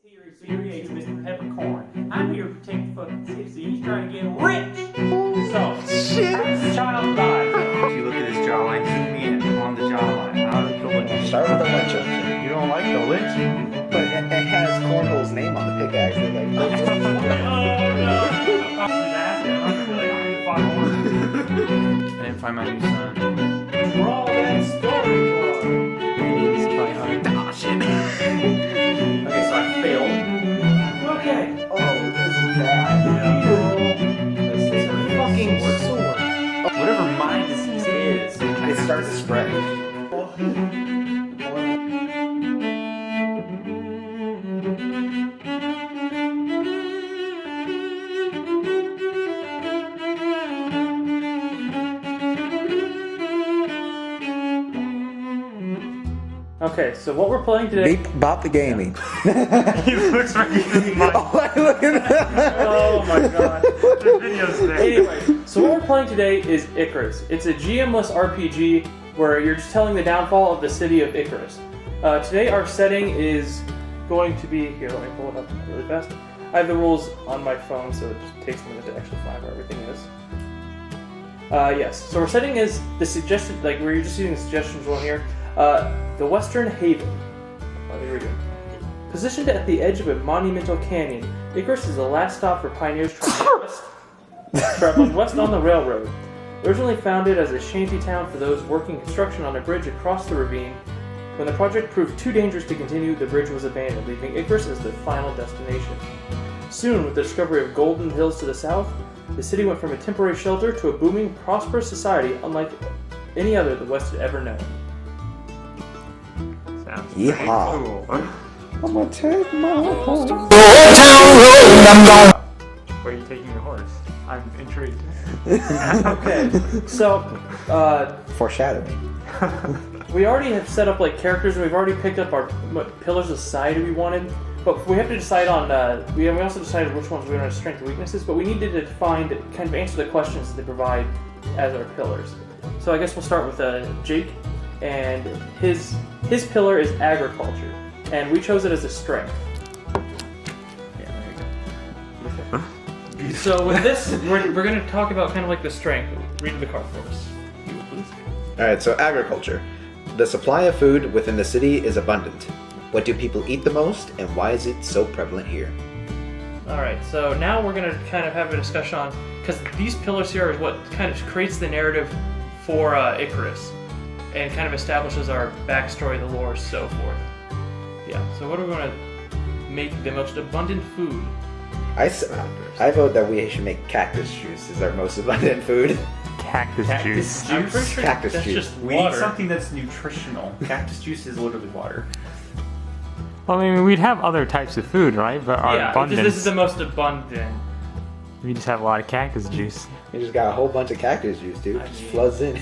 Theory creates Mr. Peppercorn. I'm here to protect the fucking city. He's trying to get rich. So, Shit. as the child dies. If you look at his jawline, zoom in on the jawline. How does the lynch? Start with the lynch up. You don't like the lynch? But it has Cornhole's name on the pickaxe. They're like, I didn't find my new son. Draw that story for him. He's probably hard. Oh shit. Okay, so I failed. Okay. oh, this is bad. This is a Fucking sword. sword. Whatever my disease is. It starts to spread. Okay, so what we're playing today. Beep, bop the gaming. He looks ready to be mine. Oh, look at that. Oh my god. The video's there. Anyway, so what we're playing today is Icarus. It's a GM-less RPG where you're just telling the downfall of the city of Icarus. Today our setting is going to be, here, let me pull it up really fast. I have the rules on my phone, so it just takes a minute to actually find where everything is. Yes, so our setting is the suggested, like we're just using the suggestions one here. The Western Haven. Let me read it. Positioned at the edge of a monumental canyon, Icarus is the last stop for pioneers traveling west on the railroad. Originally founded as a shanty town for those working construction on a bridge across the ravine, when the project proved too dangerous to continue, the bridge was abandoned, leaving Icarus as the final destination. Soon, with the discovery of golden hills to the south, the city went from a temporary shelter to a booming, prosperous society unlike any other the West had ever known. Sounds Yeehaw. cool. I'm gonna take my horse. Where are you taking your horse? I'm intrigued. Okay, so Foreshadowing. we already have set up like characters, and we've already picked up our what pillars of society we wanted. But we have to decide on. We also decided which ones we want as strengths and weaknesses. But we needed to find kind of answer the questions that they provide as our pillars. So I guess we'll start with Jake, and his pillar is agriculture, and we chose it as a strength. Yeah, there you go. So with this, we're going to talk about kind of like the strength. Read the card for us, if you will, please. Alright, so agriculture. The supply of food within the city is abundant. What do people eat the most, and why is it so prevalent here? Alright, so now we're going to kind of have a discussion on, because these pillars here is what kind of creates the narrative for Icarus, and kind of establishes our backstory, the lore, so forth. Yeah, so what are we going to make the most abundant food? I vote that we should make cactus juice as our most abundant food. Cactus juice. I'm pretty sure Cactus that's juice. just We water. need something that's nutritional. Cactus juice is literally water. Well, I mean, we'd have other types of food, right? But our Yeah, abundance, this is the most abundant. we just have a lot of cactus juice. We just got a whole bunch of cactus juice, dude. I Just mean- floods in.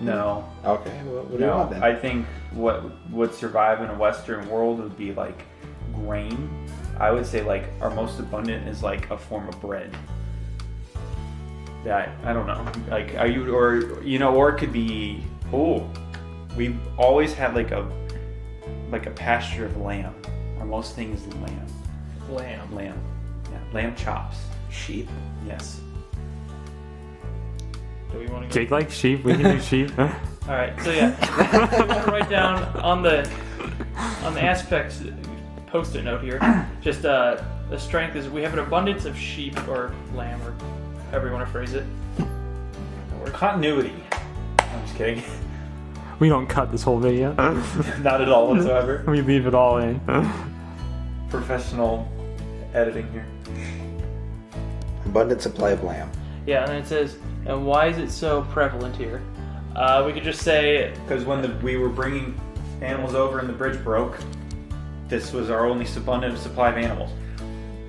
No. Okay, well, what do you No, want then? I think what would survive in a Western world would be like grain. I would say like our most abundant is like a form of bread. That I don't know. Like are you or you know or it could be we've always had like a pasture of lamb. Our most thing is lamb. Lamb. Yeah, lamb chops. Sheep. Yes. Do we want to Jake likes sheep. We can do sheep. Alright, so yeah. I'm gonna write down on the aspects post-it note here. Just the strength is we have an abundance of sheep or lamb or however you want to phrase it. Continuity. I'm just kidding. We don't cut this whole video. Not at all whatsoever. We leave it all in. Professional editing here. Abundant supply of lamb. Yeah, and then it says, and why is it so prevalent here? We could just say, Because when we were bringing animals over and the bridge broke, this was our only abundant supply of animals.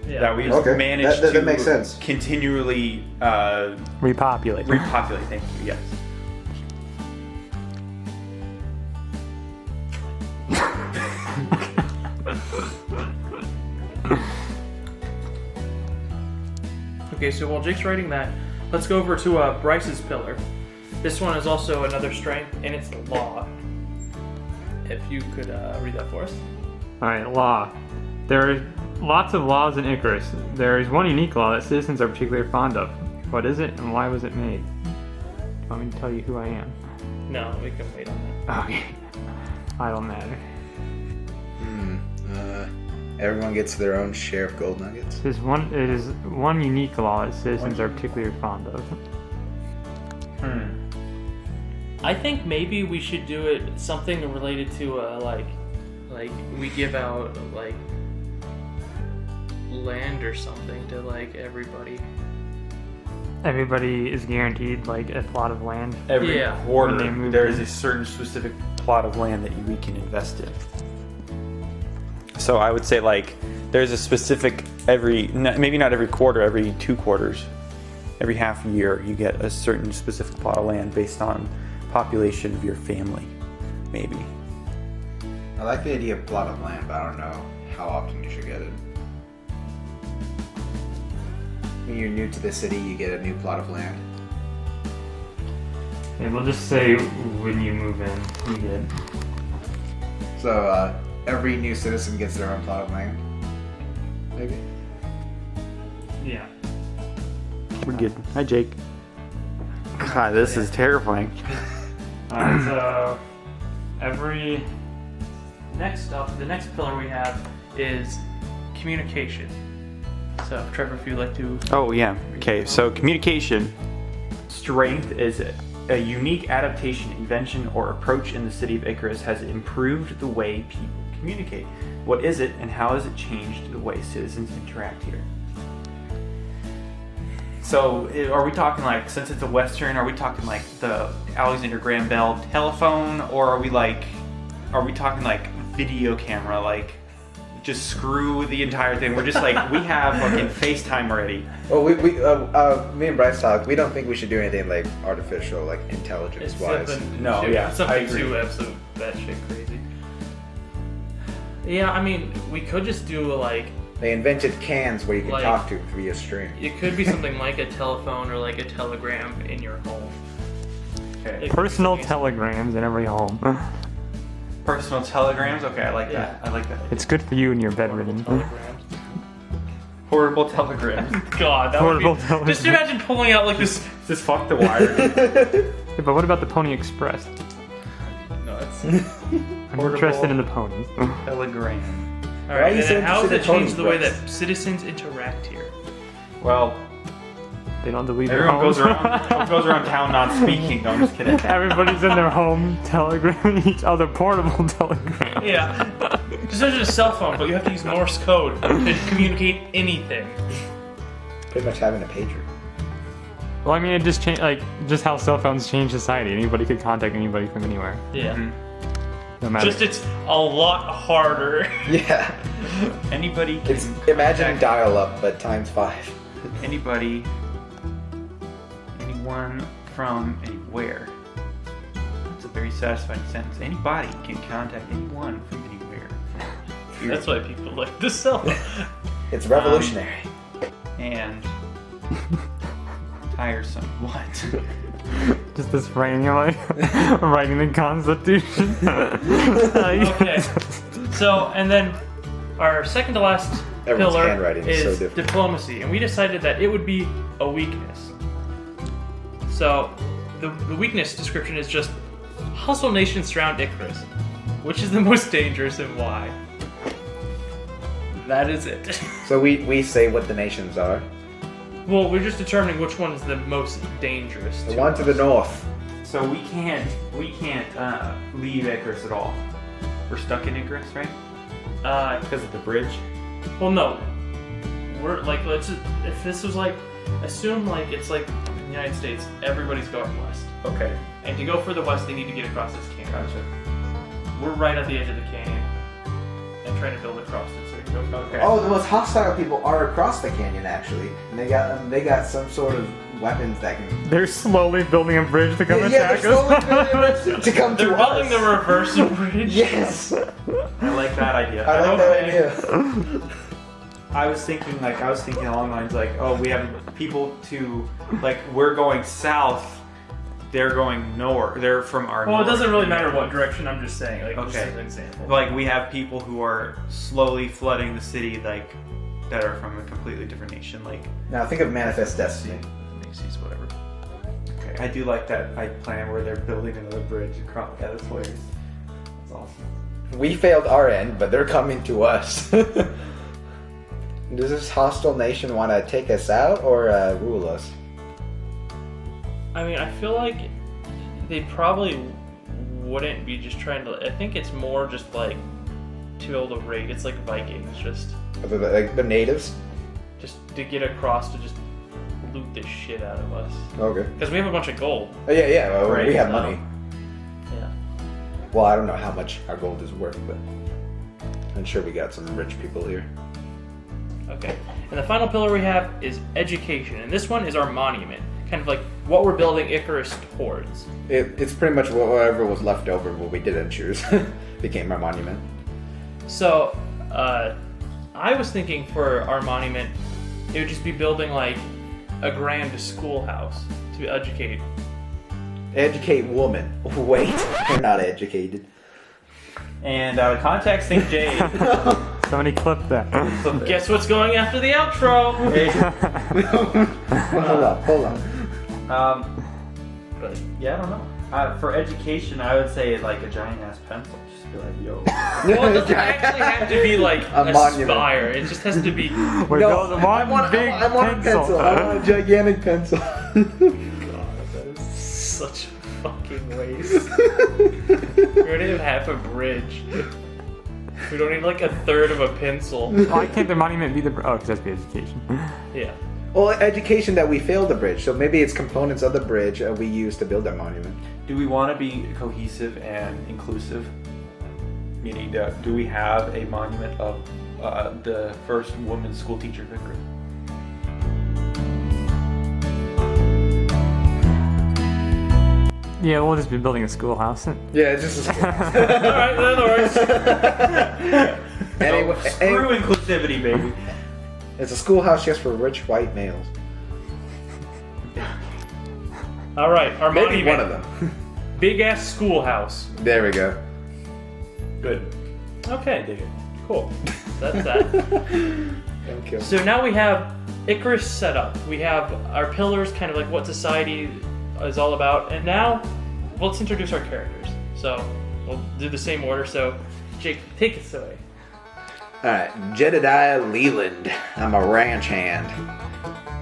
yeah, That we Okay, managed that to makes sense. continually Repopulate. repopulate. Thank you, yes. Okay, so while Jake's writing that, let's go over to Bryce's pillar. This one is also another strength, and it's law. If you could read that for us. Alright, law. There are lots of laws in Icarus. There is one unique law that citizens are particularly fond of. What is it and why was it made? Do you want me to tell you who I am? No, we can wait on that. Okay. I don't matter. Everyone gets their own share of gold nuggets. It is one unique law that citizens are particularly fond of. I think maybe we should do it something related to like we give out like land or something to like everybody. Everybody is guaranteed like a plot of land. Every Yeah. quarter, When they move there is in. a certain specific plot of land that we can invest in. So I would say like there's a specific maybe not every quarter, every 2 quarters, every half year you get a certain specific plot of land based on population of your family, maybe. I like the idea of plot of land, but I don't know how often you should get it. When you're new to the city, you get a new plot of land. Yeah, we'll just say when you move in, you get. So every new citizen gets their own plot of land. Maybe. Yeah. We're good. Hi, Jake. God, this is terrifying. Alright, so Next up, the next pillar we have is communication. So, Trevor, if you'd like to. Oh, yeah. Okay, so communication strength is a unique adaptation, invention, or approach in the city of Icarus has improved the way people communicate. What is it, and how has it changed the way citizens interact here? So, are we talking like, since it's a Western, are we talking like the Alexander Graham Bell telephone, or are we talking like video camera, like just screw the entire thing? We're just like, we have fucking FaceTime already. Well, me and Bryce talked. We don't think we should do anything like artificial, like intelligence-wise. Something I agree. too absolute batshit crazy. Yeah, I mean, we could just do like. They invented cans where you can Like- talk to via stream. It could be something like a telephone or like a telegram in your home. Okay. It could be personal something- telegrams in every home. Personal telegrams. Okay, I like that. I like that. It's good for you and your bedridden. Telegrams. Portable telegrams. God, that Portable would be. telegram. Just imagine pulling out like this. Just fuck the wire. Yeah, but what about the Pony Express? No, it's. I'm interested in the ponies. Telegram. All Why are right, you and so then how has interested it in changed the way ponies, that citizens interact here? Well, They don't delete their everyone goes homes. goes around town not speaking. No, I'm just kidding. Everybody's in their home telegramming each other portable telegrams. Yeah. Just imagine a cell phone, but you have to use Morse code to communicate anything. Pretty much having a pager. Well, I mean, it just changed, like, just how cell phones change society. Anybody could contact anybody from anywhere. Yeah. No matter. Just it's a lot harder. Yeah. Anybody can It's imagine contact dial-up, but times 5. anybody, anyone from anywhere. That's a very satisfying sentence. Anybody can contact anyone from anywhere. That's why people like the cell phone. It's revolutionary. And tiresome. What? Just this framing, like, writing the Constitution. Okay. So, and then our second to last Everyone's pillar handwriting is so is different. diplomacy, and we decided that it would be a weakness. So, the weakness description is just hustle nations surround Icarus, which is the most dangerous and why. That is it. So we say what the nations are. Well, we're just determining which one is the most dangerous. The one to the north. So we can't leave Icarus at all. We're stuck in Icarus, right? Because of the bridge. Well, no. We're like, if this was like, assume like it's like in the United States, everybody's going west. Okay. And to go further west, they need to get across this canyon. Gotcha. We're right at the edge of the canyon and trying to build across it so we can go. Okay. Oh, the most hostile people are across the canyon, actually. And they got some sort of weapons that can... They're slowly building a bridge to come Yeah, attack they're slowly us. building to come They're to building us. the reverse bridge. Yes. I like that idea. I like that Okay. idea. I was thinking along the lines like, oh, we have people to, like, we're going south they're going north. They're from our. Well, it north. doesn't really matter what direction. I'm just saying, like, just Okay. as an example. Like we have people who are slowly flooding the city, like that are from a completely different nation, like Now think of Manifest Destiny. Macy's, whatever. Okay, I do like that plan where they're building another bridge across. Yeah, that's hilarious. That's awesome. We failed our end, but they're coming to us. Does this hostile nation want to take us out or rule us? I mean, I feel like they probably wouldn't be just trying to. I think it's more just like to be able to raid. It's like Vikings, just Like the natives? to get across to just loot the shit out of us. Okay. Because we have a bunch of gold. Oh, yeah, well, Right, we have so- money. Yeah. Well, I don't know how much our gold is worth, but I'm sure we got some rich people here. Okay. And the final pillar we have is education, and this one is our monument, kind of like what we're building Icarus towards. It's pretty much whatever was left over when we didn't choose became our monument. So, I was thinking for our monument, it would just be building like a grand schoolhouse to educate. Educate woman. Wait, they're not educated. And contact St. Jade. Somebody clip that. Guess what's going after the outro? Hold on. But yeah, I don't know. For education, I would say like a giant ass pencil. Just be like, yo. Well, it doesn't actually have to be like A a monument. spire. It just has to be. We build one big I want a pencil. I want a gigantic pencil. That is such a fucking waste. We don't even have a bridge. We don't need like a third of a pencil. Why can't the monument be the? Oh, because that's the education. Yeah. Well, education that we failed the bridge, so maybe it's components of the bridge we use to build our monument. Do we want to be cohesive and inclusive? Meaning, do we have a monument of the first woman school teacher of Icarus? Yeah, we'll just be building a schoolhouse. Yeah, it's just a Alright, that works. anyway, Screw inclusivity, baby. it's a schoolhouse just for rich white males. Alright, our Maybe monument. one of them. Big ass schoolhouse. There we go. Good. Okay, dig it. Cool. That's that. Thank you. So now we have Icarus set up. We have our pillars, kind of like what society is all about. And now, let's introduce our characters. So, we'll do the same order. So, Jake, take us away. Alright, Jedediah Leland. I'm a ranch hand.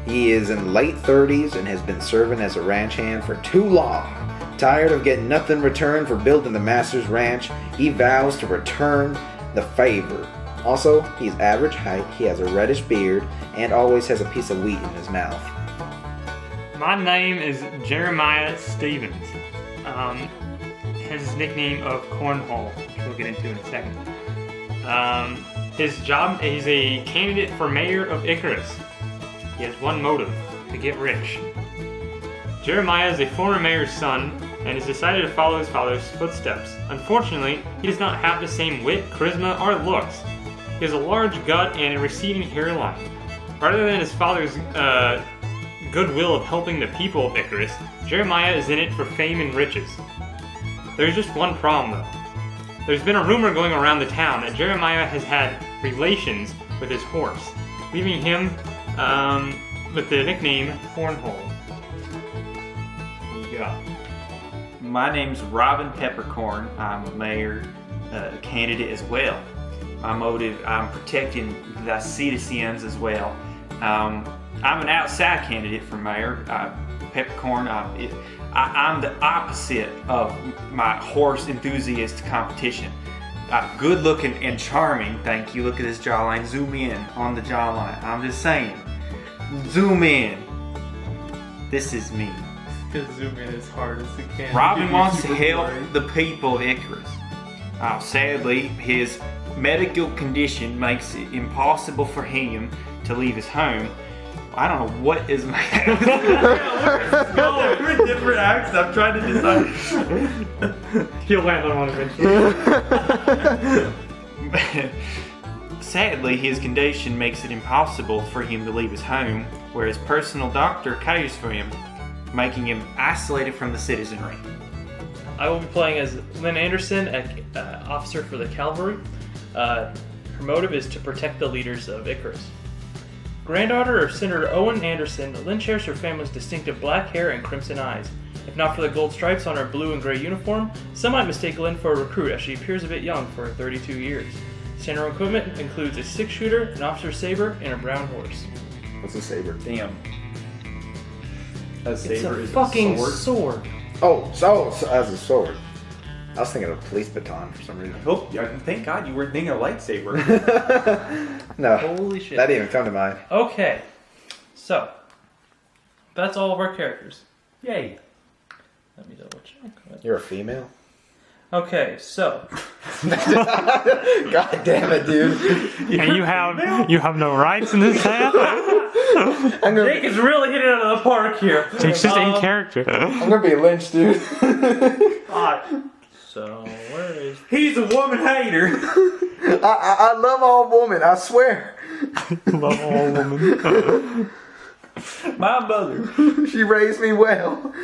He is in late 30s and has been serving as a ranch hand for too long. Tired of getting nothing returned for building the master's ranch, he vows to return the favor. Also, he's average height, he has a reddish beard, and always has a piece of wheat in his mouth. My name is Jeremiah Stevens. His nickname of Cornhole, which we'll get into in a second. His job, he's a candidate for mayor of Icarus. He has one motive, to get rich. Jeremiah is a former mayor's son and has decided to follow his father's footsteps. Unfortunately, he does not have the same wit, charisma, or looks. He has a large gut and a receding hairline. Rather than his father's goodwill of helping the people of Icarus, Jeremiah is in it for fame and riches. There's just one problem though. There's been a rumor going around the town that Jeremiah has had relations with his horse, leaving him with the nickname Cornhole. Yeah. My name's Robin Peppercorn. I'm a mayor candidate as well. My motive, I'm protecting the citizens as well. I'm an outside candidate for mayor. Peppercorn, I'm the opposite of my horse enthusiast competition. Good looking and charming, thank you. Look at this jawline. Zoom in on the jawline. I'm just saying. Zoom in. This is me. Just zoom in as hard as you can. Robin wants to help the people of Icarus. Sadly, his medical condition makes it impossible for him to leave his home. I don't know what is my We're different accents. I'm trying to decide. He'll land on one eventually. Sadly, his condition makes it impossible for him to leave his home, where his personal doctor cares for him. making him isolated from the citizenry. I will be playing as Lynn Anderson, an officer for the cavalry. Her motive is to protect the leaders of Icarus. Granddaughter of Senator Owen Anderson, Lynn shares her family's distinctive black hair and crimson eyes. If not for the gold stripes on her blue and gray uniform, some might mistake Lynn for a recruit as she appears a bit young for her 32 years. Standard equipment includes a 6-shooter, an officer's saber, and a brown horse. What's a saber? Damn. A It's saber a is fucking a sword. sword. Oh, so as a sword. I was thinking of a police baton for some reason. Oh, thank God you weren't thinking a lightsaber. No. Holy shit. That didn't even come to mind. Okay, so that's all of our characters. Yay. Let me double check. You're a female? Okay, so God damn it, dude. And you have no rights in this town? I'm gonna, Jake is really hitting it out of the park here. Jake's just in character. I'm gonna be lynched, dude. So where is? He's a woman hater. I love all women, I swear. Love all women. My mother. She raised me well.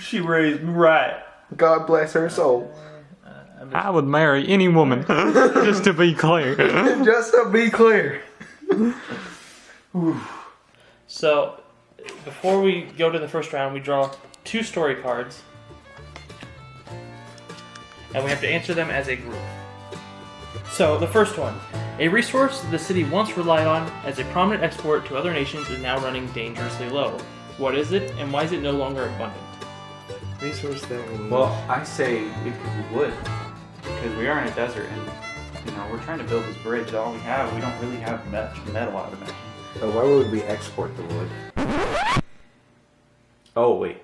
She raised me right. God bless her soul. I would marry any woman, just to be clear. Just to be clear. So before we go to the first round, we draw 2 story cards, and we have to answer them as a group. So the first one, a resource the city once relied on as a prominent export to other nations is now running dangerously low. What is it, and why is it no longer abundant? Resource that we Well, I say it could be wood. Because we are in a desert and, we're trying to build this bridge. All we have, we don't really have much metal, I would imagine. So why would we export the wood? Oh, wait.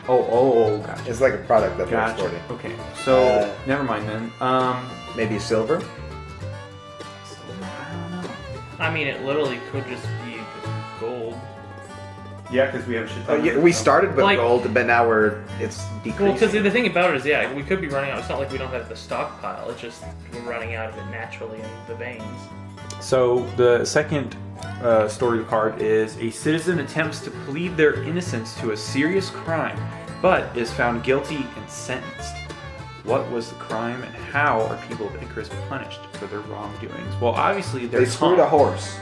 Oh, gotcha. It's like a product that we're Gotcha. exporting. Okay, so never mind then. Maybe silver? I don't know. I mean, it literally could just be gold. Yeah, because we have a shit Oh, ton yeah, of we it, so- started with Like- gold, but now it's decreasing. Well, because the thing about it is, we could be running out. It's not like we don't have the stockpile. It's just we're running out of it naturally in the veins. So the second story card is a citizen attempts to plead their innocence to a serious crime, but is found guilty and sentenced. What was the crime, and how are people of Icarus punished for their wrongdoings? Well, obviously They screwed a horse.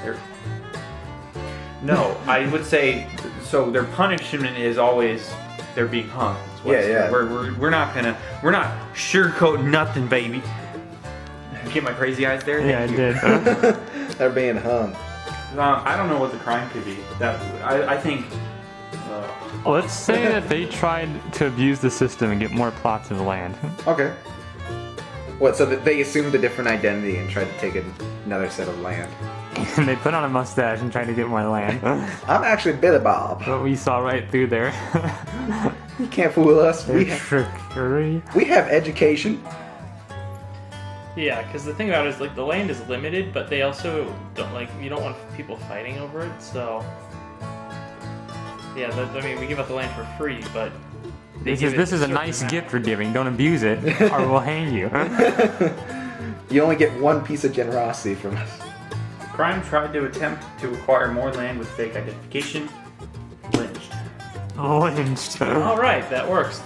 No, I would say so. Their punishment is always they're being hung. is what Yeah, it's- yeah. We're not sugarcoating nothing, baby. Get my crazy eyes there. Yeah, I Thank you. did. They're being hung. I don't know what the crime could be. I think. Let's say that they tried to abuse the system and get more plots of land. Okay. What, so that they assumed a different identity and tried to take another set of land? And they put on a mustache and tried to get more land. I'm actually Billy Bob. But we saw right through there. You can't fool us. Trickery. We have education. Yeah, because the thing about it is, like, the land is limited, but they also don't, you don't want people fighting over it, so... Yeah, we give up the land for free, but... This is a nice gift we're giving. Don't abuse it, or we'll hang you. You only get one piece of generosity from us. Crime tried to attempt to acquire more land with fake identification. Lynched. Lynched. Alright, that works.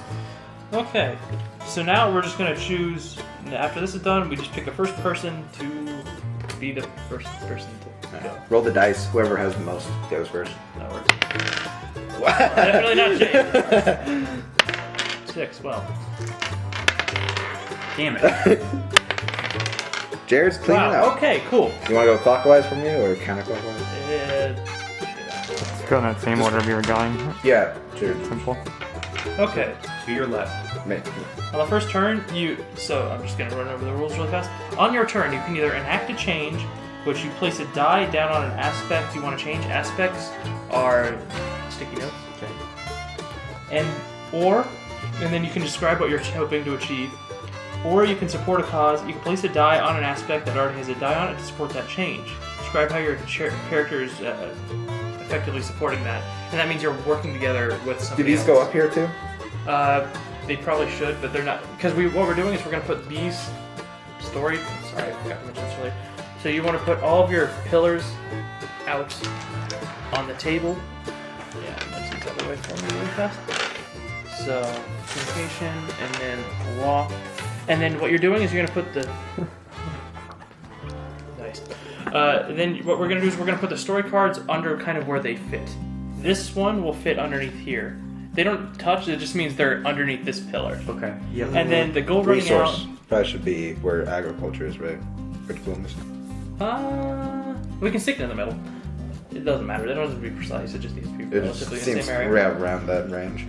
Okay, so now we're just going to choose... After this is done, we just pick a first person to be the first person to go. Roll the dice. Whoever has the most goes first. That works. Definitely not Jake. 6, well. Damn it. Jared's cleaning Wow, up. okay, cool. You want to go clockwise from you or counterclockwise? Go in that same order we were going. Yeah, Jared. Simple. Okay, To your left. on the first turn, so I'm just going to run over the rules really fast. On your turn, you can either enact a change, which you place a die down on an aspect you want to change. Aspects are sticky notes. Okay. And then you can describe what you're hoping to achieve. Or you can support a cause. You can place a die on an aspect that already has a die on it to support that change. Describe how your character is effectively supporting that. And that means you're working together with Do somebody these else. go up here too? they probably should, but they're not, because what we're doing is we're gonna put these sorry, I forgot to mention this earlier. So you want to put all of your pillars out on the table. Yeah, let's use that away for me really fast. So communication, and then law, and then what you're doing is you're gonna put the nice. Then what we're gonna do is we're gonna put the story cards under kind of where they fit. This one will fit underneath here. They don't touch, it just means they're underneath this pillar. Okay. Yep. And then the gold running out. Resource probably should be where agriculture is, right? For diplomacy. We can stick it in the middle. It doesn't matter. It doesn't have to be precise. It just needs to be It relatively just in the seems same area. around that range.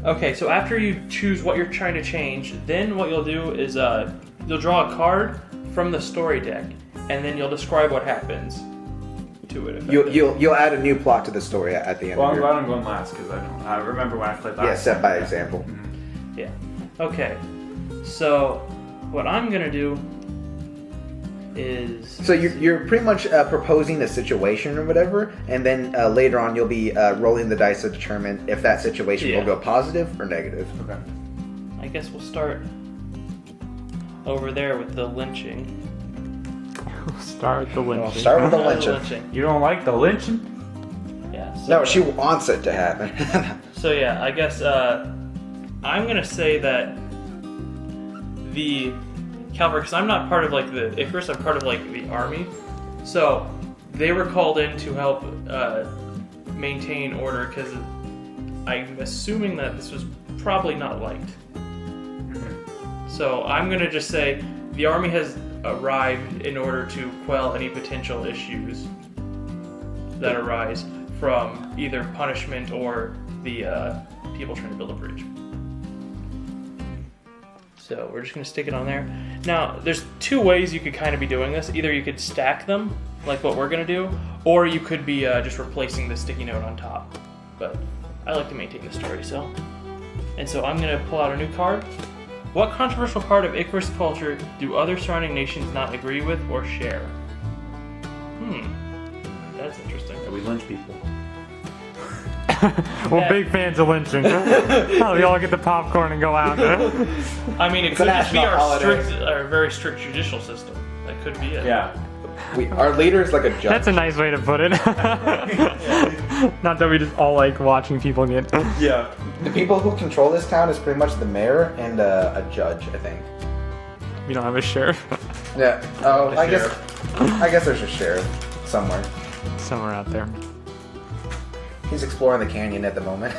Okay, so after you choose what you're trying to change, then what you'll do is you'll draw a card from the story deck, and then you'll describe what happens to it. You'll add a new plot to the story at the end. Well, of I'm your... glad I'm going last because I remember when I played last. Yeah, set by time. example. Mhm. Yeah. Okay. So what I'm gonna do is. So you're pretty much proposing a situation or whatever, and then later on you'll be rolling the dice to determine if that situation will go positive or negative. Okay. I guess we'll start over there with the lynching. Start the lynching. Well, start with the lynching. You don't like the lynching? Yeah. So, No, she wants it to happen. So yeah, I guess I'm gonna say that the cavalry, because I'm not part of like the Icarus, I'm part of like the army. So they were called in to help maintain order because I'm assuming that this was probably not liked. So I'm gonna just say the army has arrived in order to quell any potential issues that arise from either punishment or the people trying to build a bridge. So we're just going to stick it on there. Now, there's two ways you could kind of be doing this. Either you could stack them, like what we're going to do, or you could be just replacing the sticky note on top. But I like to maintain the story, so. And so I'm going to pull out a new card. What controversial part of Icarus culture do other surrounding nations not agree with or share? That's interesting. Yeah, we lynch people. We're big fans of lynching. Oh, we all get the popcorn and go out. I mean, it It's a could just be national our holiday. our very strict judicial system. That could be it. Yeah. Our leader is like a judge. That's a nice way to put it. Not that we just all like watching people get. Yeah. The people who control this town is pretty much the mayor and a judge, I think. We don't have a sheriff Yeah. Oh, I guess there's a sheriff somewhere. somewhere out there. He's exploring the canyon at the moment.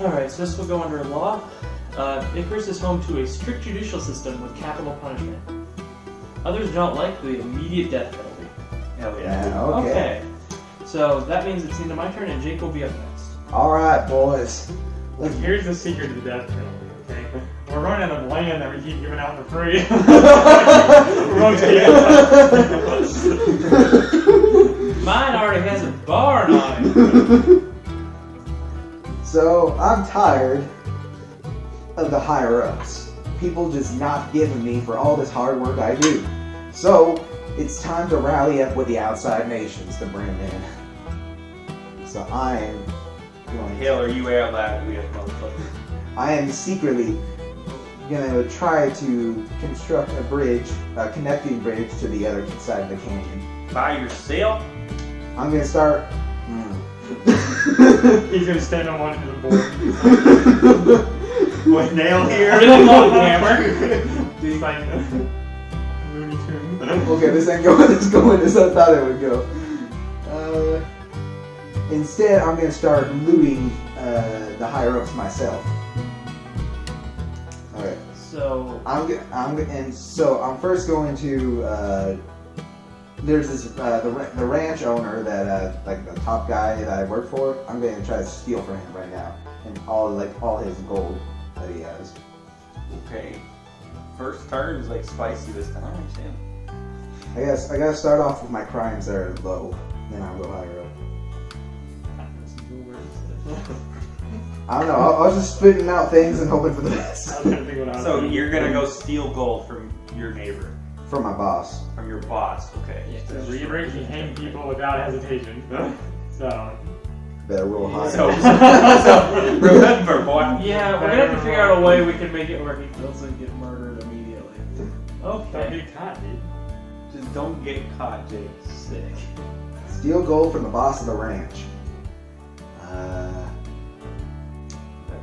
Alright, so this will go under law. Icarus is home to a strict judicial system with capital punishment. Others do not like the immediate death penalty. Hell yeah. Yeah, Okay. So that means it's into my turn and Jake will be up next. All right, boys. Look, here's the secret to the death penalty, okay? We're running out of land that we keep giving out for free. Mine already has a barn on it. So, I'm tired of the higher-ups. People just not giving me for all this hard work I do. So, it's time to rally up with the outside nations to bring them in. So I am going Hell, are you out loud? We have motherfucker. I am secretly gonna try to construct a bridge, a connecting bridge to the other side of the canyon. By yourself? I'm gonna start. He's gonna stand on one end of the board. With nail here? Really long hammer. Just like Looney Tunes. Okay, this ain't going as going as I thought it would go. Instead, I'm gonna start looting the higher ups myself. Okay. So I'm first going to there's this the ranch owner that like the top guy that I work for. I'm going to try to steal from him right now and all his gold that he has. Okay. First turn is like spicy this time. I understand. I guess I gotta start off with my crimes that are low, then I'll go higher up. I don't know. I was just spitting out things and hoping for the best So you're gonna go steal gold from your neighbor, from my boss. from your boss. Okay. We hang people without hesitation. So Better roll high. So remember, boy. Yeah, we're gonna have to figure out a way we can make it where he doesn't get murdered immediately. Don't Okay. get caught, dude. Just don't get caught, Jake. Sick. Steal gold from the boss of the ranch. That'd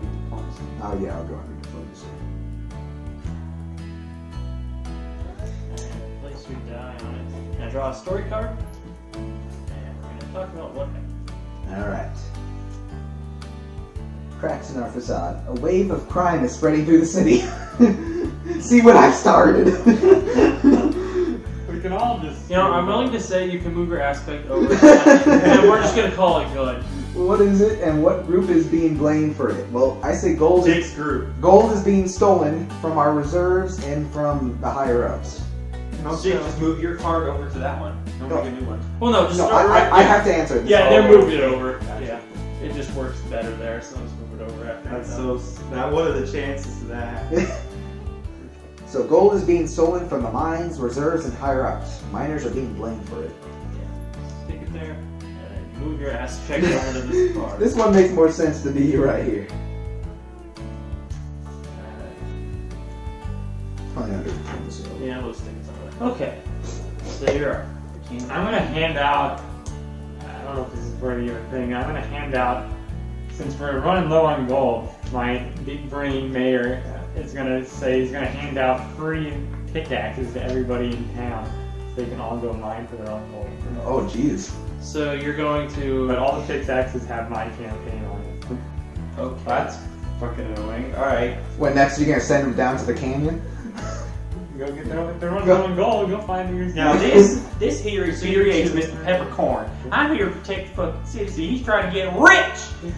be diplomacy. Oh yeah, I'll go under diplomacy. Place your die on it. Now draw a story card. And we're gonna talk about what happened. Alright. Cracks in our facade. A wave of crime is spreading through the city. See what I've started. We can all just. You know, I'm willing to say you can move your aspect over, and we're just gonna call it good. What is it and what group is being blamed for it? Well, I say gold Jake's group. is being stolen from our reserves and from the higher ups. Jake, just move your card over to that one. Don't No. make a new one. Well, no, just No, start right I have to answer this. Yeah, Oh, they're moving it okay. over. Gotcha. Yeah, it just works better there, so let's move it over after. That's we're so. Now, what are the chances of that? So gold is being stolen from the mines, reserves, and higher ups. Miners are being blamed for it. done. Stick it there, and then move your aspect over to this card. This one makes more sense to be right here. Probably under diplomacy. Yeah, we'll stick it somewhere. Okay, so you're up. I'm gonna hand out. I don't know if this is worthy of a thing. I'm gonna hand out, since we're running low on gold. My big brain mayor is gonna say he's gonna hand out free pickaxes to everybody in town, so they can all go mine for their own gold. Oh, jeez. So you're going to. But all the pickaxes have my campaign on it. Okay. That's fucking annoying. All right. What next? Are you gonna send them down to the canyon? Go get if they're running low on gold. Go find yours. Now this here infuriates Mr. Peppercorn. I'm here to protect the fucking city. See, he's trying to get rich.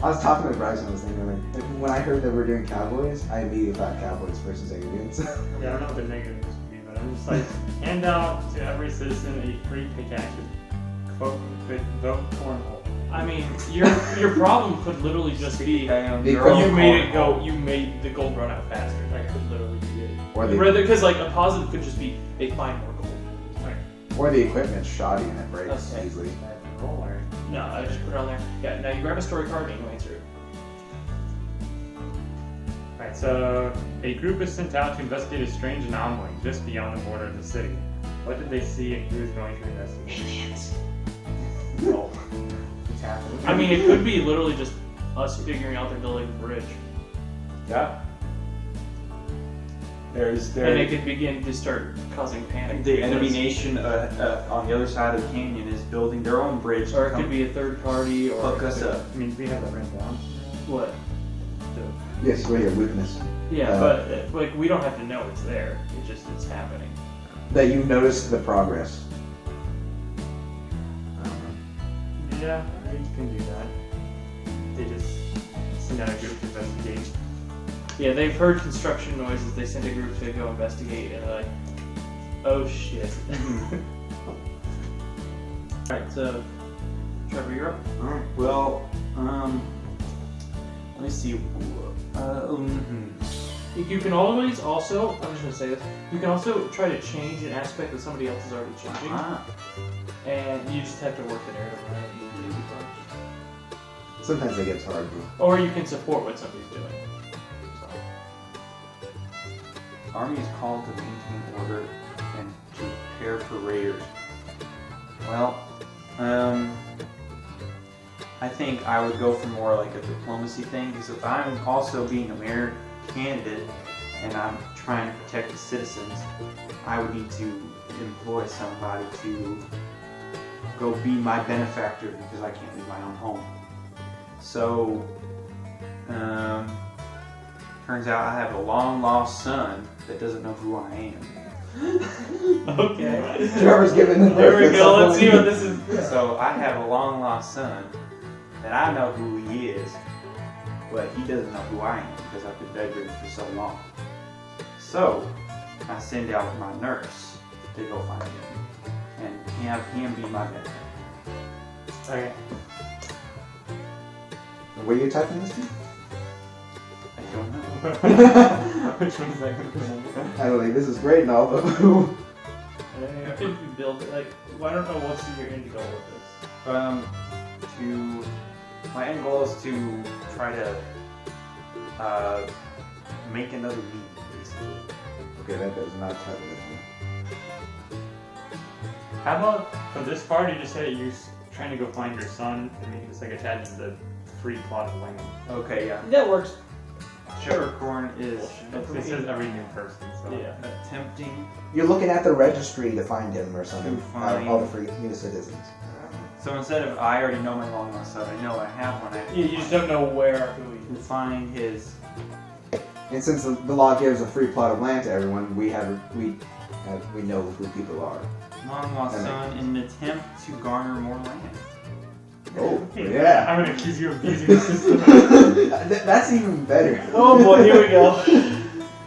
I was talking to Bryce and I was thinking, like, when I heard that we're doing Cowboys, I immediately thought Cowboys versus aliens. Yeah, I don't know what the negatives would be, but I'm just like, hand out to every citizen a free pickaxe with quote, with vote cornhole. I mean, your problem could literally just be Big you gold. made it go. You made the gold run out faster. That could literally be it. Or Because like a positive could just be they find more gold. or the equipment's shoddy and it breaks Okay. easily. Roller. No, I just put it on there. Yeah. Now you grab a story card and you answer it. Right, so a group is sent out to investigate a strange anomaly just beyond the border of the city. What did they see and who is going to investigate? Aliens. Oh, it's happening. I mean, it could be literally just us figuring out they're building a bridge, Yeah. There's and it could begin to start causing panic. the enemy because- nation on the other side of the canyon is building their own bridge. or to it come could be a third party, or hook us up. I mean, we have that written down. what? Yes, right here, witness. Yeah, Uh, but like we don't have to know it's there. It's happening. That you noticed the progress. Yeah, we can do that. They just send out a group to investigate. Yeah, they've heard construction noises. They send a group to go investigate, and they're like, "Oh shit!" Alright, so Trevor, you're up. Alright, well, let me see. You can always also, I'm just gonna say this. You can also try to change an aspect that somebody else is already changing, and you just have to work the narrative around it. Sometimes it gets hard. Or you can support what somebody's doing. So. Army is called to maintain order and to prepare for raiders. Well, I think I would go for more like a diplomacy thing, because if I'm also being a mayor candidate and I'm trying to protect the citizens, I would need to employ somebody to go be my benefactor because I can't leave my own home. So, turns out I have a long lost son that doesn't know who I am. Okay. Trevor's giving the There we go. Let's see what this is. So I have a long lost son that I know who he is, but he doesn't know who I am because I've been bedridden for so long. So I send out my nurse to go find him and have him be my benefactor. Okay. Were you typing this to? I don't know. Which one's that going to be? I don't think this is great and all, but I think you build it. Like, well, I don't know what's your end goal with this. my end goal is to try to make another me, basically. Okay, that does not tell me. How about for this part, you just say you're trying to go find your son, and you just like attach the free plot of land. Okay, yeah. That works. Peppercorn is It says every new person, so. Yeah. attempting. You're looking at the registry to find him or something. To find- All the free new citizens. So instead of I already know my long lost son, I know I have one. I You just don't know where. Who to find his. And since the law gives a free plot of land to everyone, we know who people are. Long lost son in an attempt to garner more land. Oh, Hey, yeah. I'm gonna accuse you of abusing the system. That's even better. Oh boy, here we go.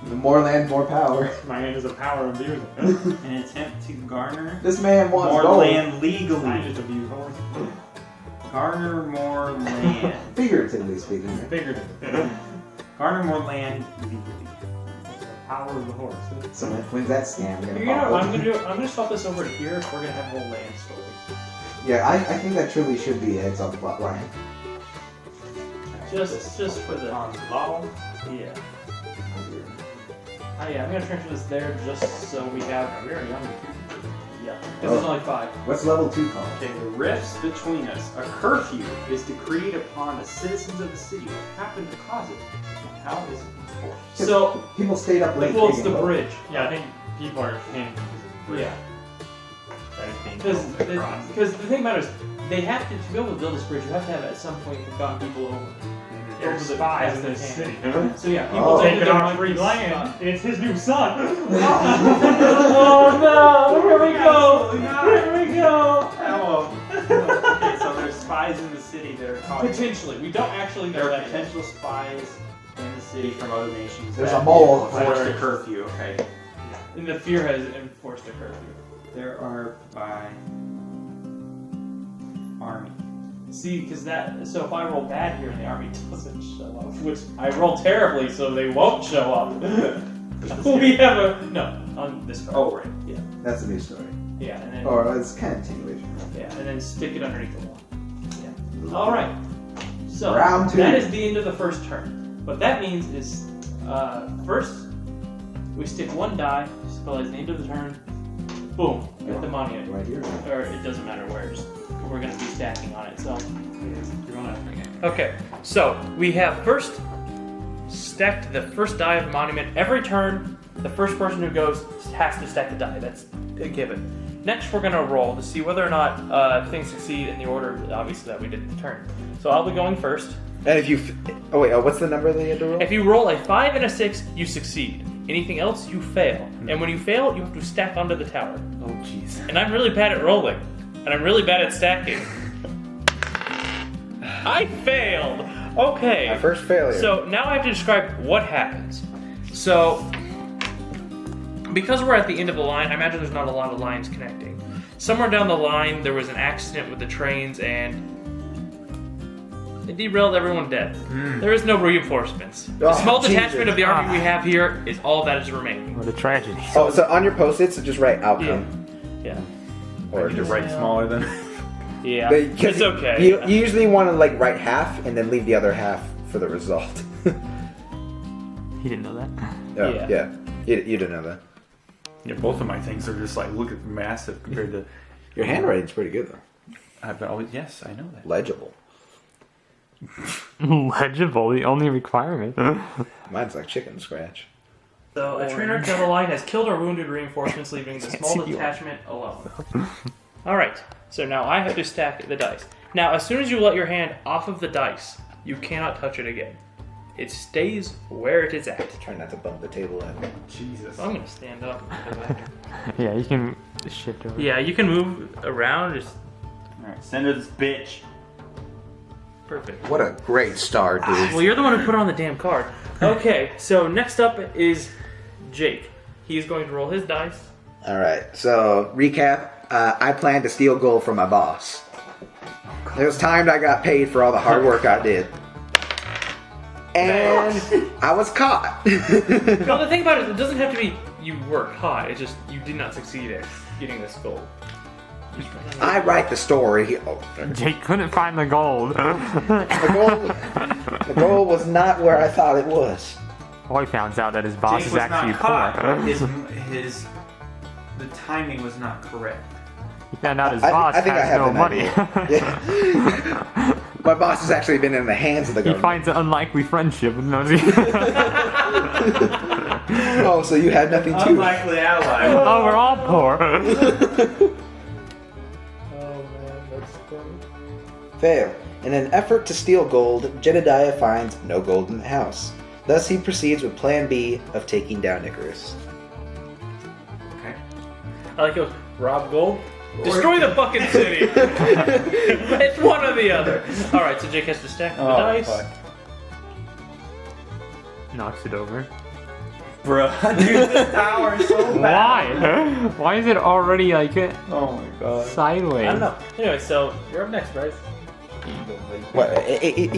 The more land, more power. My hand is a power abuser. An attempt to garner This man wants more gold. land I legally. just abuse horses. Garner more land. Figuratively speaking. Figured it. Garner more land legally. The power of the horse. So when's that scam gonna You know pop what up? I'm gonna do? I'm gonna swap this over to here if we're gonna have a whole land story. Yeah, I think that truly should be heads on the plot line. Just for the Law. yeah. Oh yeah, I'm gonna transfer this there just so we have. We already on the Yeah, this is only 5. What's level 2 called? Okay, the rifts between us. A curfew is decreed upon the citizens of the city who happen to cause it. How is it enforced? So People stayed up late. well, it's taking the votes. bridge. Yeah, I think people are paying because of the bridge. Yeah. That is being built across. Because the thing about it is, they have to be able to build this bridge. You have to have at some point gotten people over. There's over the spies in past this the city. So yeah, people Oh. think that Taking there on might free be land. stuff. It's his new son. Oh no! Here we go! Here we go! Okay, so there's spies in the city that are causing. Potentially, we don't actually know There are that. yet. potential spies in the city from other nations. There's that a mole. Enforce the curfew. Okay. And the fear has enforced the curfew. There are by army. See, because that. So if I roll bad here and the army doesn't show up, which I roll terribly, so they won't show up. We have a no on this card. Oh right. Yeah, That's a new story. yeah, and then Or it's kind of continuation. yeah, and then stick it underneath the wall. Yeah. All right. So Round 2. that is the end of the first turn. What that means is, first we stick 1 die, spell as the end of the turn. Boom, get the monument. Right here. Or it doesn't matter where. Just we're gonna be stacking on it. So you're gonna. Okay. So we have first stacked the first die of monument. Every turn, the first person who goes has to stack the die. That's a given. Next, we're gonna roll to see whether or not things succeed in the order, obviously, that we did the turn. So I'll be going first. And if you, what's the number that you had to roll? If you roll a 5 and a 6, you succeed. Anything else, you fail. And when you fail, you have to stack onto the tower. Oh jeez. And I'm really bad at rolling. And I'm really bad at stacking. I failed! Okay. My first failure. So now I have to describe what happens. So, because we're at the end of the line, I imagine there's not a lot of lines connecting. Somewhere down the line, there was an accident with the trains and it derailed everyone dead. There is no reinforcements. The Oh, small Jesus. detachment of the army we have here is all that is remaining. What a tragedy. Oh, so on your post-its, just write outcome. Yeah. Or You write smaller than. Yeah. But- 'cause It's okay. You usually want to like write half and then leave the other half for the result. He didn't know that. Oh, Yeah. yeah. You didn't know that. Yeah, both of my things are just like look at massive compared to. Your handwriting's pretty good though. I've always yes, I know that. Legible. Legible, the only requirement. Mine's like chicken scratch. So a trainer down the line has killed or wounded reinforcements, leaving the small see you. detachment alone. Alright, so now I have to stack the dice. Now, as soon as you let your hand off of the dice, you cannot touch it again. It stays where it is at. Try not to bump the table in. Jesus. I'm gonna stand up. Yeah, you can shift over. Yeah, you can move around, just Alright, send her this bitch. perfect. What a great start, dude. Well, you're the one who put on the damn card. Okay, so next up is Jake. He's going to roll his dice. All right. So recap. I planned to steal gold from my boss. It was timed. I got paid for all the hard work I did, and I was caught. No, the thing about it doesn't have to be you were caught. It's just you did not succeed at getting this gold. I write the story. Oh, Jake couldn't find the gold. the goal was not where I thought it was. Boy finds out that his boss Jake is was actually not caught. poor. The timing was not correct. He found out his boss I think I has have no an money. idea. Yeah. My boss has actually been in the hands of the He government. finds an unlikely friendship with no. Oh, so you had nothing to. Unlikely ally. Oh, we're all poor. Oh man, that's funny. Fail. In an effort to steal gold, Jedediah finds no gold in the house. Thus, he proceeds with Plan B of taking down Icarus. Okay. I like it. Rob Gold. Destroy the fucking city. It's one or the other. All right, so Jake has to stack the dice. Fuck. Knocks it over. Bruh, dude, this tower is so bad. Why? Why is it already like Oh my god. sideways? I don't know. Anyway, so you're up next, Bryce. What? Okay.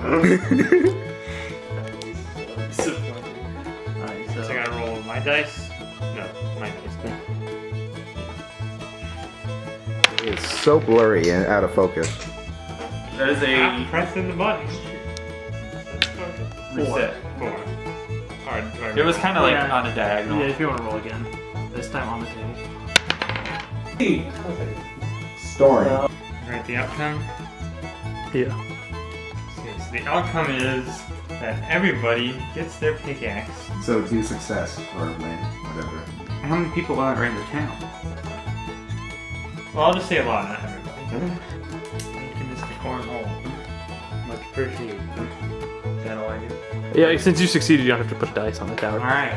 Alright, So I so gotta roll my dice. No, my dice. It's so blurry and out of focus. That is I'm a pressing the button. reset. 4. Alright, It was kind of like Yeah. on a diagonal. yeah, if you want to roll again, this time on the table. Story. Write the outcome. Yeah. Okay, so the outcome is that everybody gets their pickaxe. So do success or win, whatever. How many people are in the town? Well, I'll just say a lot, not everybody. Thank you, Mr. Cornhole. Much appreciated. Is that all I do? Yeah, since you succeeded, you don't have to put dice on the tower. Alright.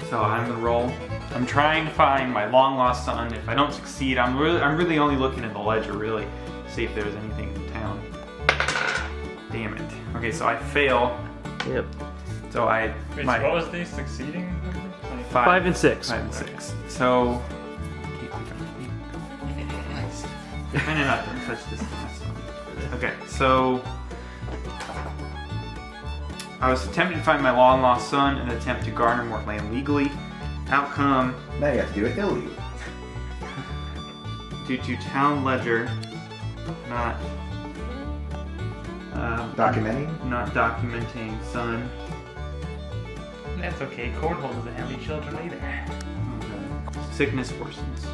So I'm gonna roll. I'm trying to find my long lost son. If I don't succeed, I'm really only looking at the ledger, really, to see if there's anything in town. Damn it. Okay, so I fail. Yep. So I Wait, my so what was the succeeding number? 5 and 6. 5 and 6. So kind of not gonna touch this last one. Okay, so I was attempting to find my long lost son and attempt to garner more land legally. Outcome Now you have to do it illegally. due to town ledger not Documenting? not documenting son. That's okay. Cornhole doesn't have any children either. Sickness worsens.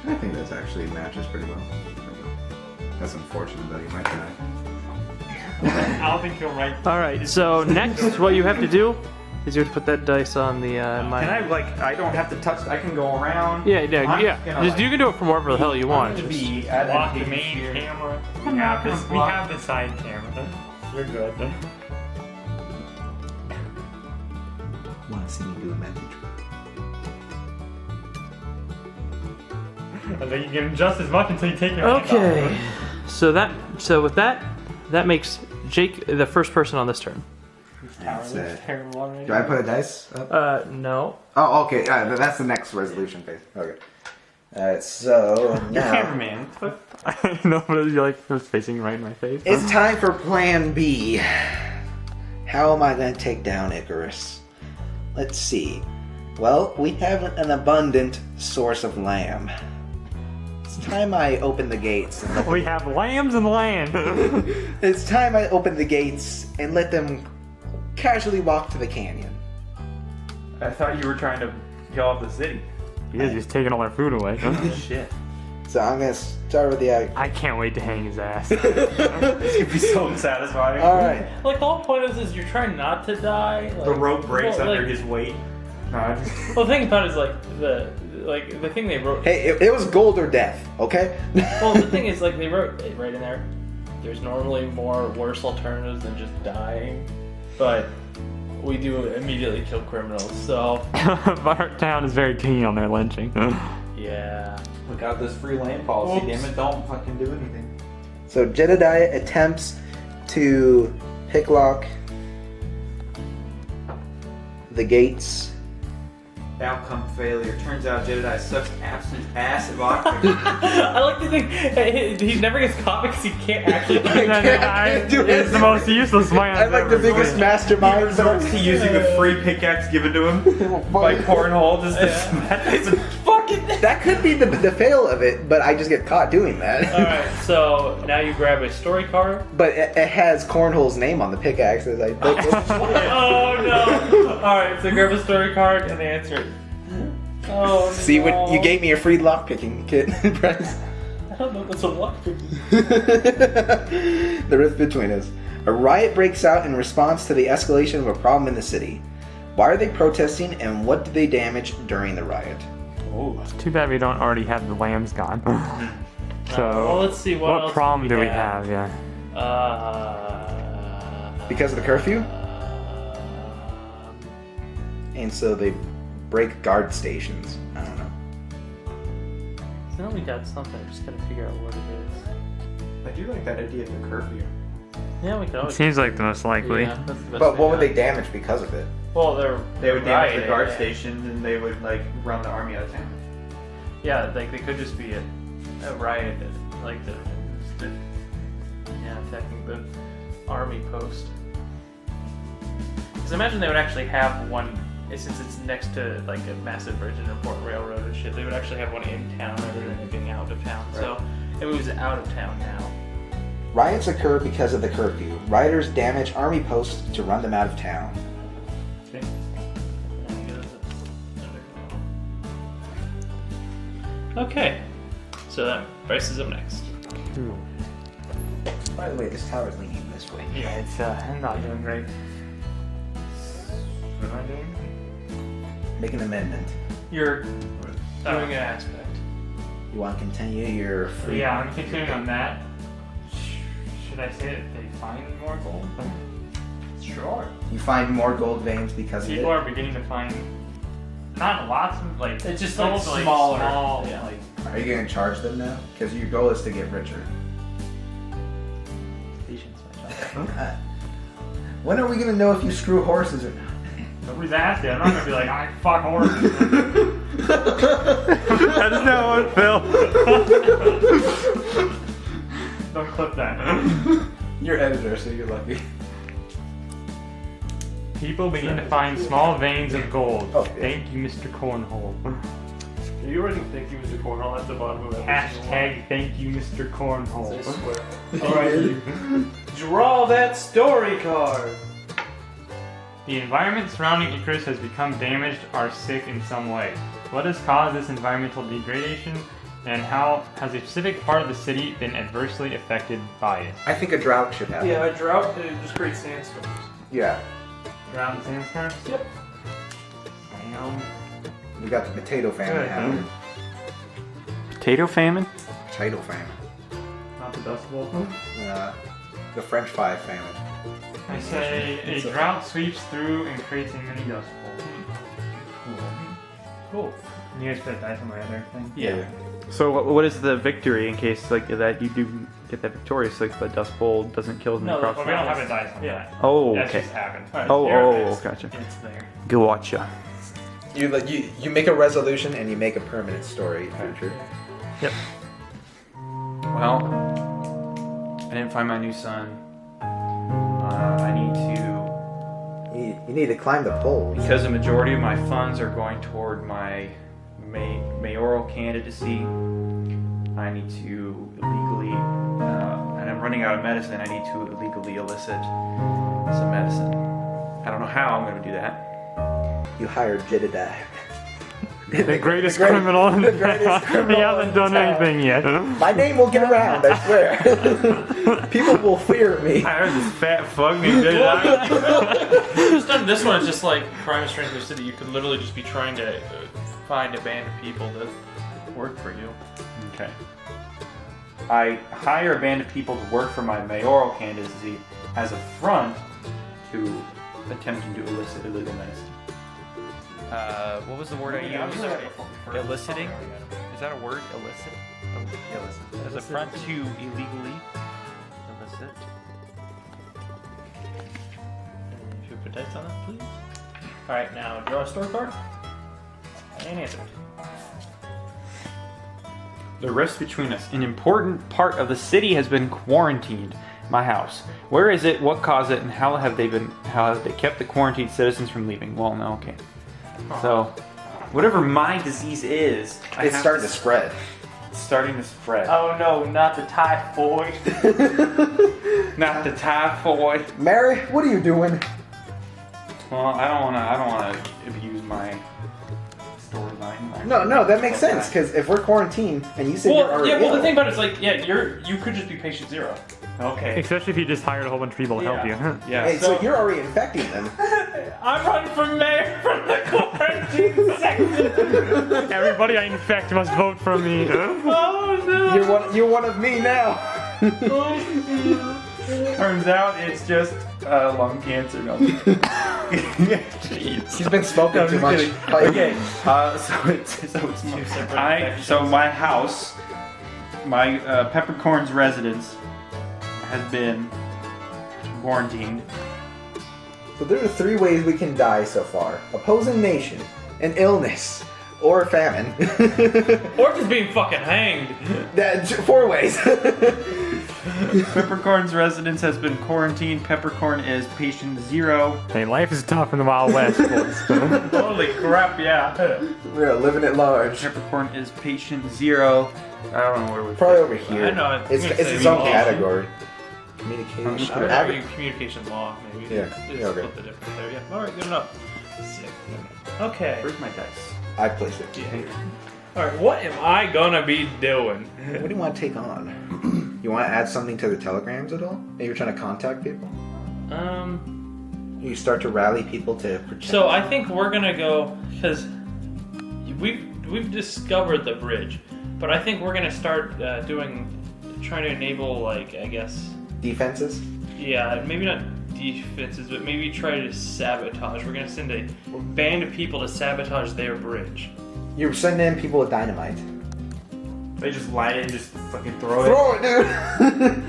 I think that's actually matches pretty well. That's unfortunate that he might die. I don't think you'll write. All right. So next, what you have to do is you have to put that dice on the my. Can I I don't have to touch. I can go around. Yeah, yeah, I'm yeah. gonna, Just, you can do it from wherever the hell you want. To Just- be Block the advantageous main here. camera. I'm We not have gonna this. We block- have the side camera. You're good. Want to see me do a magic trick? I think you give him just as much until you take your hand Okay. off. So with that makes Jake the first person on this turn. That's it. Terrible already. Do I put a dice up? No. Oh, okay. That's the next resolution phase. Okay. Alright, so You're now cameraman. I know, but you're like it was facing right in my face. It's time for Plan B. How am I going to take down Icarus? Let's see. Well, we have an abundant source of lamb. It's time I open the gates. And We have lambs and land. it's time I open the gates and let them casually walk to the canyon. I thought you were trying to kill off the city. He is just taking all our food away. Shit. So I'm going to start with the... I can't wait to hang his ass. This could be so satisfying. Alright. Like the whole point is you're trying not to die. Like, The rope breaks well, under like- his weight. No, I just... Well, the thing about it is the thing they wrote. Hey, it was gold or death, okay? Well, the thing is like they wrote it right in there. There's normally more worse alternatives than just dying, but we do immediately kill criminals. So Our town is very keen on their lynching. yeah. Look out this free land policy, Oops. damn it, don't fucking do anything. So Jedediah attempts to picklock the gates Outcome failure. Turns out Jedediah sucks absolute ass at lockpicking. I like to think he never gets caught because he can't actually do it. It's the most useless man. I'm like the biggest He mastermind. resorts to using the free pickaxe given to him by Cornhole just to smash the fucking. That could be the fail of it, but I just get caught doing that. Alright, so now you grab a story card. But it has Cornhole's name on the pickaxe. As I Oh no! Alright, so grab a story card and answer it. Oh, See, no. what you gave me a free lockpicking kit, Bryce. I don't know if that's a lockpicking. The rift between us. A riot breaks out in response to the escalation of a problem in the city. Why are they protesting, and what did they damage during the riot? Oh. It's too bad we don't already have the lambs gone. So, well, let's see what else problem do we have. have? Yeah. Because of the curfew? And so they break guard stations. I don't know. So now we got something. I'm just gotta figure out what it I do like that idea of the curfew. is. Yeah, we could It always. seems like the most likely. Yeah, that's the best But thing what would to they damage because of it? Well, They would damage the rioting, guard yeah. station and they would like run the army out of town. Yeah, like they could just be a riot, like attacking the army post. Because imagine they would actually have one, since it's next to like a massive bridge and airport railroad and shit. They would actually have one in town rather than it being out of town. So it moves out of town now. Riots occur because of the curfew. Rioters damage army posts to run them out of town. Okay, so that Bryce is up next. By the way, this tower's leaning this way. Yeah, it's not doing great. What am I doing? Make an amendment. You're doing an aspect. You want to continue your free... Yeah, I'm continuing on that. Should I say that they find more gold? Sure. You find more gold veins because of People it? are beginning to find not lots of like It's just gold, like but, smaller. small, Yeah. like Are you going to charge them now? Because your goal is to get richer. Patience, my child. When are we going to know if you screw horses or not? nobody's asking. I'm not gonna be like, I fuck horses. That is not what Phil. Don't clip that. You're editor, so you're lucky. People begin to find small veins of gold. Oh, yeah. Thank you, Mr. Cornhole. You already think you was a cornhole at the bottom of every single one. Hashtag thank you, Mr. Cornhole. I swear. Alright. Draw that story card. The environment surrounding Icarus has become damaged or sick in some way. What has caused this environmental degradation, and how has a specific part of the city been adversely affected by it? I think a drought should happen. Yeah, a drought and it just creates sandstorms. Yeah. Drought and sandstorms? Yep. Damn. We got the potato famine Good, happening. Potato famine? Potato famine. Not the Dust Bowl. The French fry famine. I say a drought sweeps through and creates a mini Dust Bowl. Cool. Can you guys put a dice on my other thing? Yeah. So what is the victory in case like that you do get that victorious, like the Dust Bowl doesn't kill them No, across Well, the we don't have a dice on Yeah. that. Oh, That's okay. just happened. Alright. Oh, There it oh, is. gotcha. It's there. Go watcha. You make a resolution and you make a permanent story future. Yep. Well, I didn't find my new son. I need to, You need to climb the poles. because the majority of my funds are going toward my mayoral candidacy. I need to illegally, and I'm running out of medicine. I need to illegally elicit some medicine. I don't know how I'm going to do that. You hired Jedediah. The greatest criminal in the greatest criminal He hasn't in done town. anything yet. My name will get around, I swear. People will fear me. I heard this fat fuck named Jedediah. Just done this one, it's just like Crime of Stranger City. You could literally just be trying to find a band of people that work for you. Okay. I hire a band of people to work for my mayoral candidacy as a front to attempting to elicit illegal medicine. What was the word I used? Eliciting? Is that a word? Elicit? As a front to illegally elicit. If you put dice on that, please. Alright, now draw a story card. And answer. The rifts between us. An important part of the city has been quarantined. My house. Where is it? What caused it? And how have they kept the quarantined citizens from leaving? Well, no, okay. So, whatever my disease is, It's starting to spread. It's starting to spread. Oh no, not the typhoid. Not the typhoid. Mary, what are you doing? Well, I don't wanna abuse my storyline. No, that makes sense, because if we're quarantined and you said you're Well, already yeah. Well, the ill, thing about it is like, yeah, you could just be patient 0. Okay. Especially if you just hired a whole bunch of people to help you. Yeah. hey, so you're already infecting them. I'm running for mayor from the quarantine section. Everybody I infect must vote for me. Oh no. You're one of me now. Turns out it's just lung cancer. No. Jeez. He's been smoking No, too just much. kidding. Okay. So my house, my Peppercorn's residence has been quarantined. So there are 3 ways we can die so far: opposing nation, an illness, or famine. Or just being fucking hanged. 4 ways. Peppercorn's residence has been quarantined. Peppercorn is patient 0. Hey, life is tough in the Wild West, boys. Holy crap, yeah. We're living at large. Peppercorn is patient 0. I don't know where we're Probably over here. I know, It's I'm gonna its say own law. category. Communication. I would argue communication law, maybe. Yeah, Just yeah, okay. split the difference there. Yeah. All right, good enough. Sick. Okay. Where's my dice? I placed it. Yeah. All right, what am I gonna be doing? What do you want to take on? You want to add something to the telegrams at all? Maybe you're trying to contact people? You start to rally people to protect. So I think we're gonna go because we've discovered the bridge, but I think we're gonna start trying to enable, like, I guess, defenses? yeah, maybe not defenses, but maybe try to sabotage. We're gonna send a band of people to sabotage their bridge. You're sending in people with dynamite. They just light it and just fucking throw it. Throw it, dude!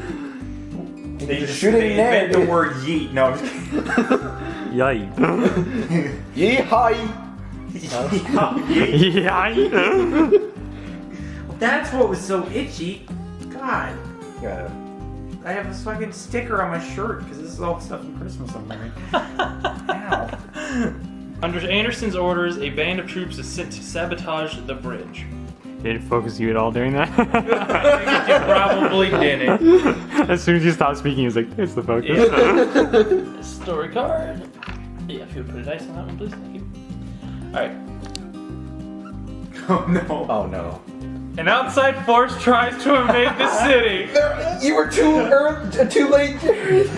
They just shoot it in there, invent the dude. word yeet. No, I'm just kidding. Yay. Yee-hi! Yay. That's what was so itchy. God. Yeah. I have this fucking sticker on my shirt because this is all stuff from Christmas I'm wearing. Ow. Under Anderson's orders, a band of troops is sent to sabotage the bridge. Did it focus you at all during that? I think you probably didn't. As soon as you stopped speaking, he was like, it's the focus. Yeah. Story card. Yeah, if you would put a dice on that one, please. Thank you. Alright. Oh no. Oh no. An outside force tries to invade the city. You were too late, Jared.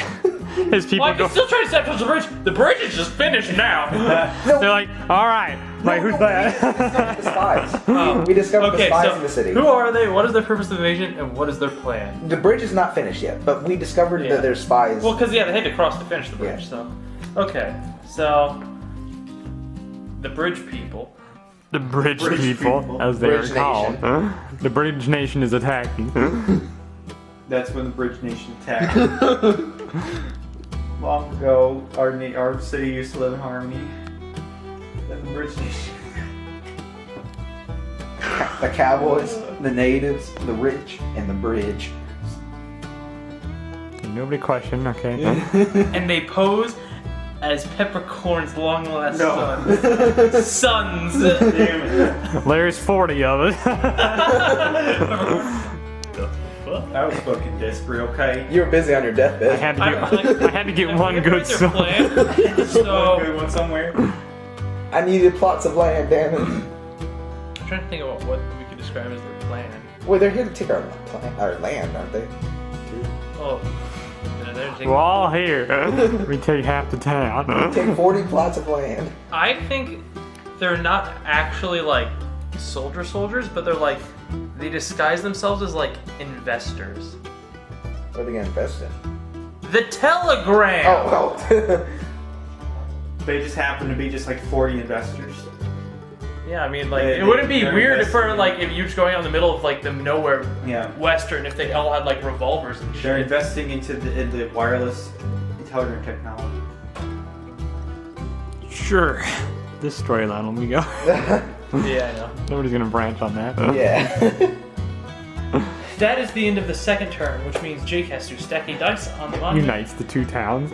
His people Well, I go. can still try to sabotage the bridge. The bridge is just finished now. They're like, all right. Like, who's that? The spies. We discovered the Okay, spies so in the city. who are they? What is their purpose of invasion? And what is their plan? The bridge is not finished yet, but we discovered Yeah. that there's spies. Well, because, yeah, they had to cross to finish the bridge, Yeah. so. Okay, so. The bridge people. The bridge people, people. as they Bridge are called. Nation. Huh? The bridge nation is attacking. That's when the Bridge Nation attacked. Long ago, our city used to live in harmony. Then the Bridge Nation. The cowboys, the natives, the rich, and the bridge. Nobody questioned, okay. And they pose as Peppercorn's long lost No. sons. Damn it. There's 40 of us. I was fucking desperate, okay? You were busy on your I deathbed. had to get one We're good their song. plan. One So, good one somewhere. I needed plots of land, damn it. I'm trying to think about what we could describe as their plan. Well, they're here to take our land, aren't they? Oh, they're taking- We're all here. We take half the town. Take 40 plots of land. I think they're not actually like soldiers, but they're like, they disguise themselves as like investors. What are they gonna invest in? The Telegram! Oh, well. They just happen to be just like 40 investors. Yeah, I mean, like, They- it wouldn't be they're weird if, for investing. like, if you was going out in the middle of like the nowhere Yeah. western, if they all had like revolvers and They're shit. investing into the wireless telegram technology. Sure. This storyline, let me go. Yeah, I know. Nobody's gonna branch on that. Yeah. That is the end of the second turn, which means Jake has to stack a dice on the monument. Unites the two towns.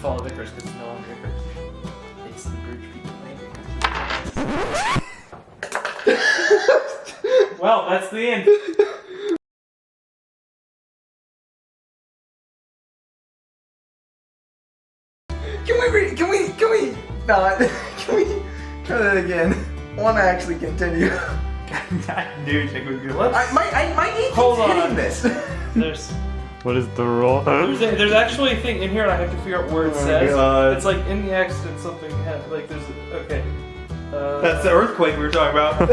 Fall of Icarus because it's no longer Icarus. It's the bridge people. Well, that's the end. Can we not? Can we try that again? I want to actually continue. Dude, My knee keeps Hold on. hitting this. There's What is the rule? there's actually a thing in here and I have to figure out where it says. God. It's like in the accident something like there's okay. That's the earthquake we were talking about.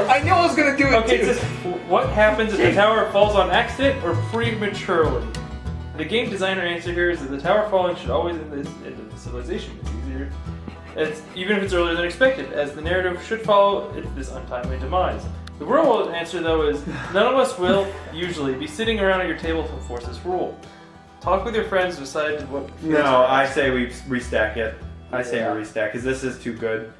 I knew I was gonna do it Okay, too. it says, what happens if the tower falls on accident or prematurely? The game designer answer here is that the tower falling should always end the civilization. It's easier. Even if it's earlier than expected, as the narrative should follow this untimely demise. The real world answer, though, is none of us will, usually, be sitting around at your table to enforce this rule. Talk with your friends, decide what... No, I say we restack it. I say we restack, because this is too good.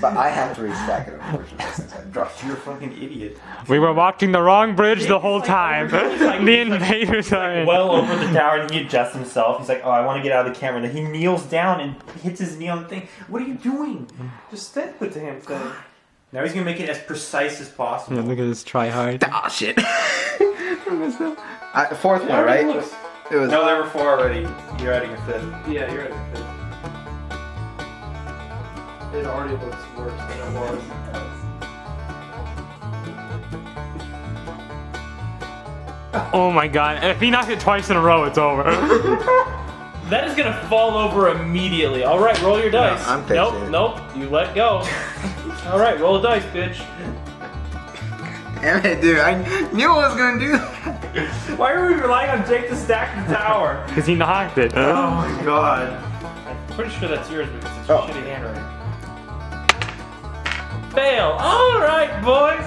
But I have to restack it, unfortunately, since I dropped You're a fucking idiot. We were watching the wrong bridge the whole time. The invaders are in. Well over the tower, and he adjusts himself. He's like, oh, I want to get out of the camera. And then he kneels down and hits his knee on the thing. What are you doing? Just stick with the damn thing. Now he's going to make it as precise as possible. Yeah, look at this try hard. Ah, shit. Fourth one, right? It was. No, there were 4 already. You're adding a 5th. Yeah, you're right. It already looks worse than it was. Oh my god. If he knocks it twice in a row, it's over. That is gonna fall over immediately. All right, roll your dice. I'm fixing Nope, it. nope. You let go. All right, roll a dice, bitch. Damn it, dude. I knew I was gonna do that. Why are we relying on Jake to stack the tower? Because he knocked it. Oh my god. I'm pretty sure that's yours because it's Oh. your shitty handwriting. Fail. All right, boys.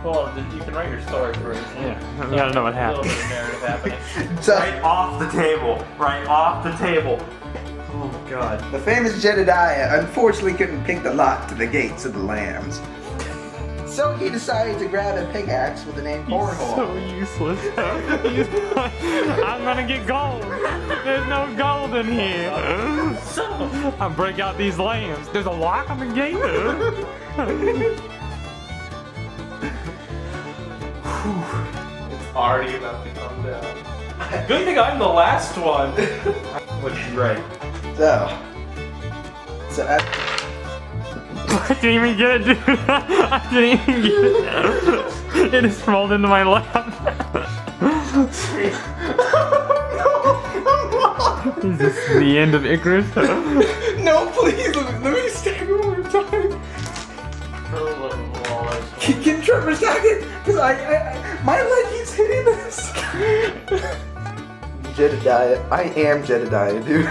Hold on, you can write your story first. Yeah, we gotta know what A happened. little bit of narrative happening. So, Right off the table. Right off the table. Oh my god. the famous Jedediah unfortunately couldn't pick the lock to the gates of the lambs. So he decided to grab a pickaxe with the name Cornhole. So useless. I'm gonna get gold. There's no gold in here. I'll break out these lamps. There's a lock on the gate. It's already about to come down. Good thing I'm the last one. What did you write? So I, I didn't even get it, dude. I didn't even get it. It just rolled into my lap. Is this the end of Icarus? no, please let me stack it one more time. Can Trevor stack it? Because my leg keeps hitting this. Jedediah, I am Jedediah, dude.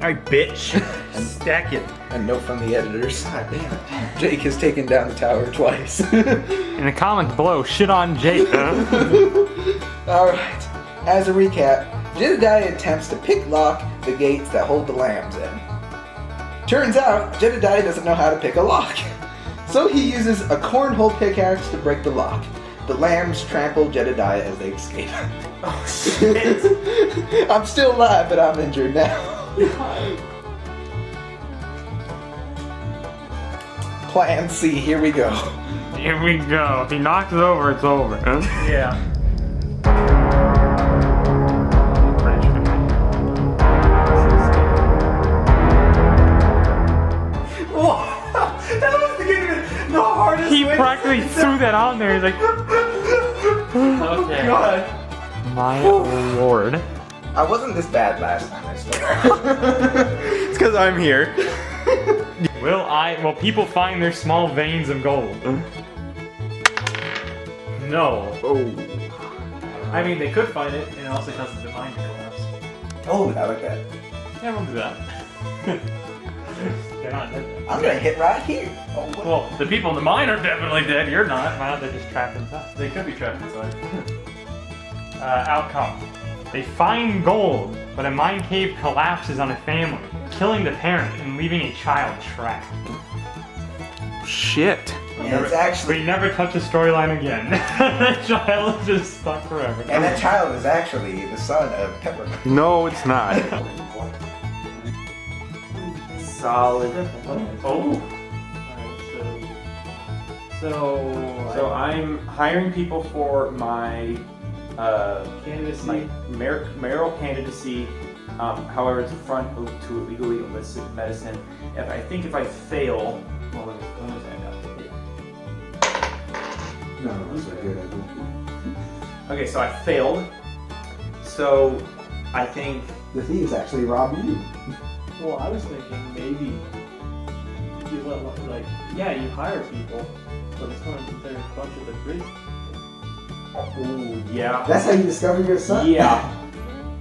Alright, bitch. Stack it. A note from the editors. God damn it. Jake has taken down the tower twice. In the comments below, shit on Jake. Alright, as a recap, Jedediah attempts to pick lock the gates that hold the lambs in. Turns out, Jedediah doesn't know how to pick a lock. So he uses a cornhole pickaxe to break the lock. The lambs trample Jedediah as they escape. Oh shit. I'm still alive, but I'm injured now. Plan C, here we go. Here we go. If he knocks it over, it's over. Yeah. That was the hardest He way to practically say threw that on there. He's like, Okay. God. my lord. I wasn't this bad last time, I swear. It's because I'm here. Will people find their small veins of gold? No. Oh. I mean, they could find it, and it also causes the mine to collapse. Oh, I like that. Yeah, we'll do that. They're not dead. I'm gonna hit right here. Oh, what? Well, the people in the mine are definitely dead. You're not. Wow, they're just trapped inside. They could be trapped inside. Outcome. They find gold, but a mine cave collapses on a family, killing the parent and leaving a child trapped. Shit. And it's actually, We never touch the storyline again. That child is just stuck forever. and that child is actually the son of Peppercorn. No, it's not. Solid. Oh. So I'm hiring people for my Candidacy. my mayoral candidacy. However, it's a front to illegally illicit medicine. If I fail, well, let me say that. No, that's not good. Okay, so I failed. So I think The thieves actually robbed you. Well, I was thinking maybe you let you hire people, but it's going to there's a bunch of the bridge. ooh, yeah. That's how you discover your son? Yeah.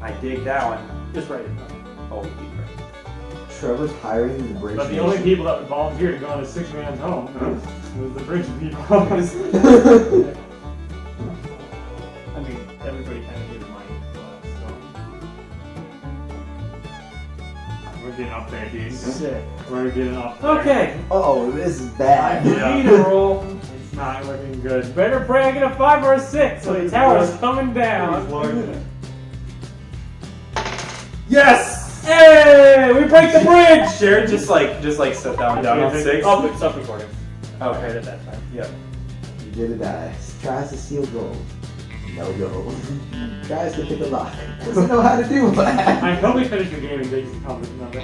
I dig that one. Just write it down. Oh, deeper. Trevor's hiring the bridge. But the only people that volunteered to go on a 6-man's home was the bridge people. I mean, everybody kind of gives money to us, We're getting up there, dude. so. Sick. We're getting up there. Okay. Oh, this is bad. Yeah. Need a roll. It's not looking good. Better pray I get a 5 or a 6, so the tower's coming down. Yes! Hey, we break the bridge. Sharon just like set that one down on 6. Oh, it's up recording. Okay. At that time. Yep. You did it, dice. Tries to steal gold. No gold. Tries to pick a lock. Doesn't know how to do that. I hope we finish the game and they just come with another.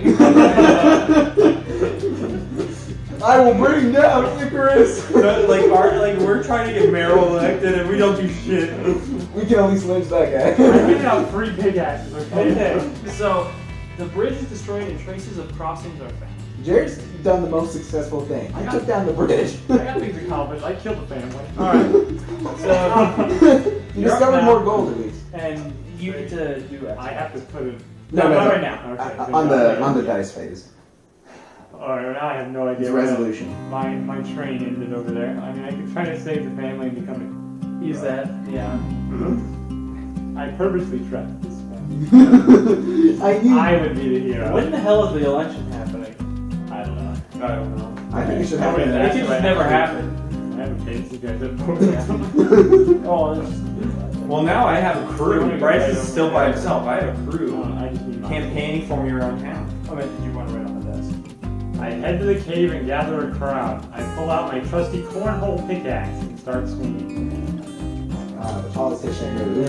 I will bring down Icarus. We're trying to get Meryl elected and we don't do shit. We can only sledge that guy. I'm giving out 3 pickaxes, okay? Okay, so the bridge is destroyed and traces of crossings are found. Jared's done the most successful thing. I took down the bridge. I got things accomplished. I killed the family. Alright, so, You discovered more gold at least. and you need to do it. I have to put it. No, not right now. Okay. On the dice phase. Alright, now I have no idea. It's where resolution. My train ended over there. I mean, I could try to save the family and become Use that, yeah. I purposely trapped this family. I knew. I would be the hero. When the hell is the election happening? I don't know. I don't know. I think it should It happen. could just never happen. I have a case you guys have Oh, it's Well, now I have a crew. Bryce is still by himself. I have a crew I just need money. campaigning for me around town. I mean, did you want to write on the desk? I head to the cave and gather a crowd. I pull out my trusty cornhole pickaxe and start swinging. The politician move.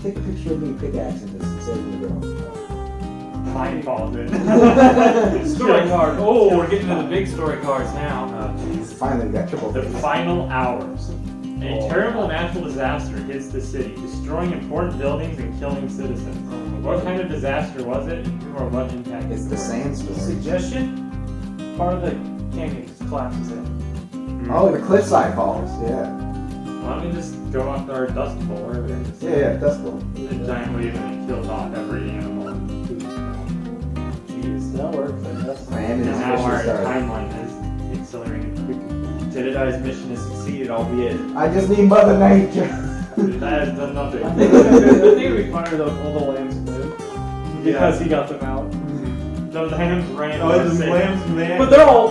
Take a picture of me pickaxing this and save the girl. Mine falls in. Story card. Oh, we're getting to the big story cards now. Finally, we got triple The pickaxe. final hours. A terrible natural disaster hits the city, destroying important buildings and killing citizens. What kind of disaster was it, and who or what impacted? It's the sandstorm. Suggestion? Part of the canyon just collapses in. Oh, the cliffside falls. Yeah. Why don't we just go up our dust bowl, wherever it is? Yeah, that's cool. A giant wave and it kills off every animal. Jeez, that works. That's Man, And it's now our fishing star. timeline is accelerating quickly. Jedediah's mission has succeeded, albeit. I just need Mother Nature. That has done nothing. I think it would be funner though if all the lambs lived. Because he got them out. The lambs ran. Oh, the lambs, man. But they're all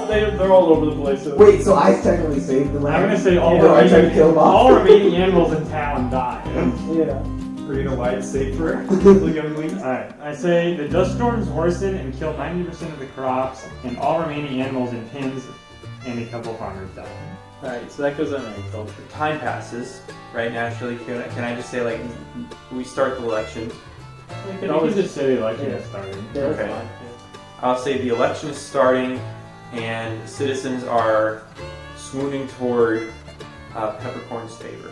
over the place. So. Wait, so I technically saved the land? I'm gonna say all Or I tried to kill them off? all remaining animals in town die. Yeah. Create a wide safer. Younglings. Alright, I say the dust storms worsen and kill 90% of the crops, and all remaining animals in pins, and a couple farmers die. Alright, so that goes on agriculture. Time passes, right? Naturally, can I just say like we start the election? You can always just say the election has started. Yeah, that's Okay. fine. I'll say the election is starting, and citizens are swooning toward Peppercorn's favor.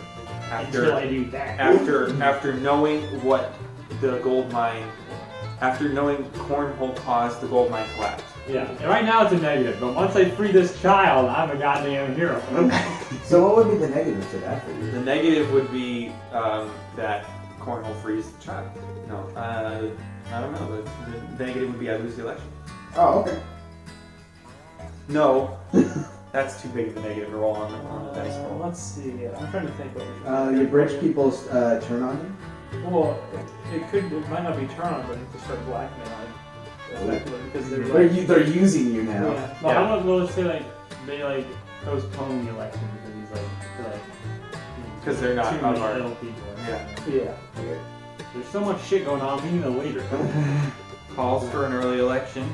Until I do that. After knowing what the gold mine, after knowing Cornhole caused the gold mine collapse. Yeah, and right now it's a negative, but once I free this child, I'm a goddamn hero. So what would be the negative to that for you? The negative would be that Cornhole frees the child. No, I don't know. The negative would be I lose the election. Oh, okay. No, That's too big of a negative to roll on the dice roll. Let's see. I'm trying to think what we should Your bridge people turn on you? Well, it might not be turn on, but it could start blackmailing. Effectively, because They're using you now. Yeah. Well, I don't know. Let's say like they like postpone the election because he's Because they're not too of many our. ill people. Yeah. There's so much shit going on. We need a leader. Calls for an early election.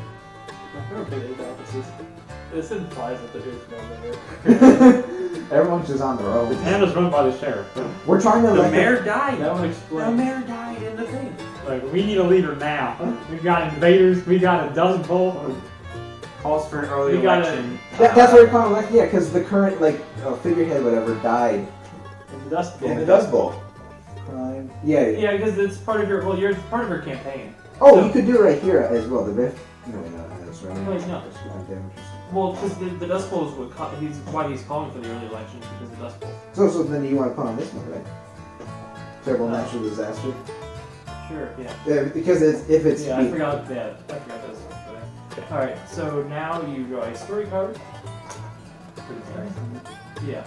This implies that there is no mayor. Everyone's just on their The own. town is run by the sheriff. We're trying to The elect mayor died. That would The explain. mayor died in the thing. Like, we need a leader now. We got invaders, we got a dozen bull. Calls for an early We gotta- election. That's what we're calling elect. Yeah, because the current figurehead, whatever, died In the Dust Bowl. in the Dust Bowl. Crime. Yeah. Yeah, because it's part of your. Well, you're part of your campaign. Oh, you could do it right here as well. The rift. No, that's right. No, he's not. Damage. Well, because the Dust Bowl is why he's calling for the early elections because of the Dust Bowl. So then you want to put on this one, right? Terrible natural disaster. Sure. Yeah. Yeah, because if it's Yeah, I forgot. Yeah, I forgot this one. All right. So now you draw a story card. Yeah.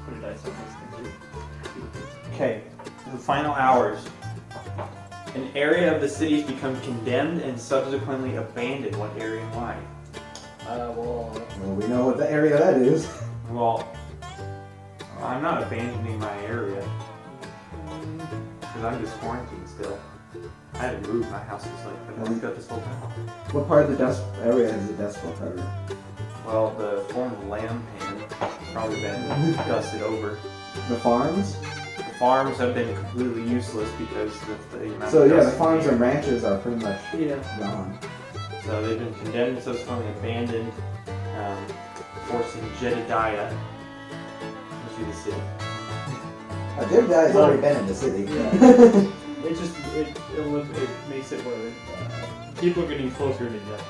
Put a dice on this thing. Okay, the final hours. An area of the city has become condemned and subsequently abandoned. What area and why? Well, we know what the area that is. Well, I'm not abandoning my area. Because I'm just quarantined still. I had to move. My house was like been up this whole time. What part of the dust area has the Dust Bowl covered? Well, the former lamb pan has probably been dusted over. The farms? The farms have been completely useless because of the amount So of yeah, dust the farms in and the air. ranches are pretty much Yeah. gone. So they've been condemned and subsequently abandoned, forcing Jedediah into the city. Jedediah's already been in the city. It just it makes it where People are getting closer to death.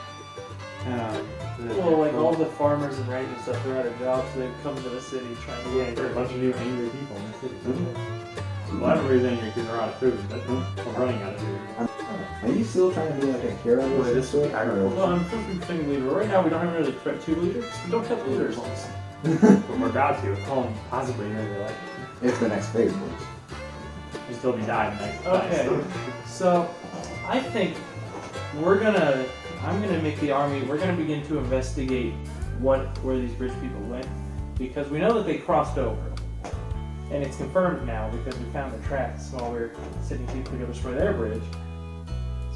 well, like all the farmers and ranchers stuff, they're out of jobs, so they've come to the city trying to Yeah, there are a bunch of new angry people in the city. Well, everybody's angry because they're out of food. They're running out of food. Are you still trying to be like a hero Well, of this some would be sort? agriculture. Well, I'm supposed to be picking leader. Right now, we don't have really threat two leaders. We don't have leaders. But we're about to. Call them possibly nearly like If the next phase works. we'll still be dying next. Okay, so I think I'm gonna make the army. We're gonna begin to investigate where these bridge people went, because we know that they crossed over, and it's confirmed now because we found the tracks while we were sending people to go destroy their bridge.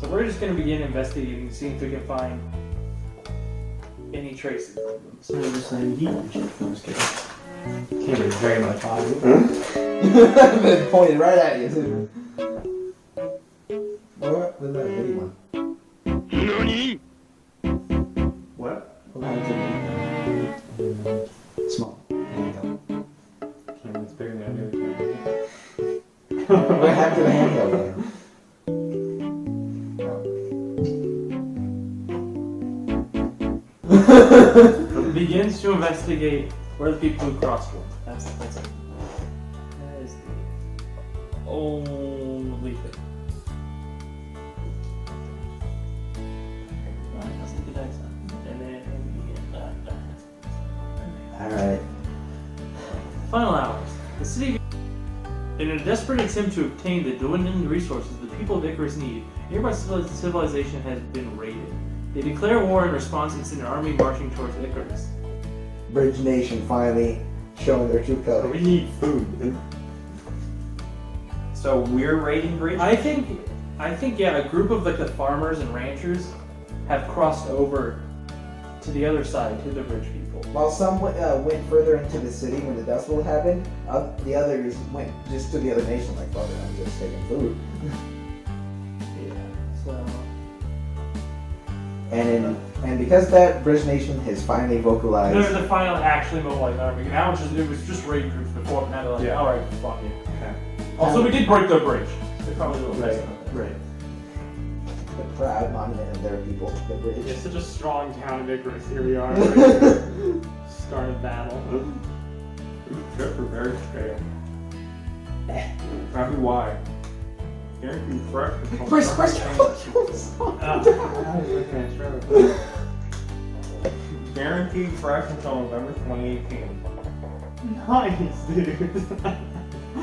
So we're just gonna begin investigating, seeing if we can find any traces of them. So we're just saying, Came in very much positive. Then pointed right at you too. What was that bitty one? What? Small. Handheld. It's bigger than I knew. What happened to the handheld one? begins to investigate where the people who crossed went. That's it. That is the only thing. Alright, let's take the dice out. And then Alright. final hours. The city, in a desperate attempt to obtain the dwindling resources the people of Icarus need, nearby civilization has been raided. They declare war in response and send an army marching towards Icarus. Bridge Nation finally showing their true colors. We need food. So we're raiding bridge? I think yeah, a group of like the farmers and ranchers have crossed over to the other side, to the bridge people. While some went further into the city when the Dust Bowl happened, the others went just to the other nation, like, fuck it, I'm just taking food. Yeah. So And because of that, Bridge Nation has finally vocalized. they're the final actually mobilized army. Now it was just raid groups before, but now they're like, Yeah. alright, fuck it. Okay. Also, we did break their bridge. They're probably a little pissed about that. Right. The proud monument of their people, the bridge. It's such a strong town of Icarus. Here we are. Start of battle. Trip for very scale. Probably why. Guarantee fresh. Guaranteed fresh until November 2018. Nice, dude.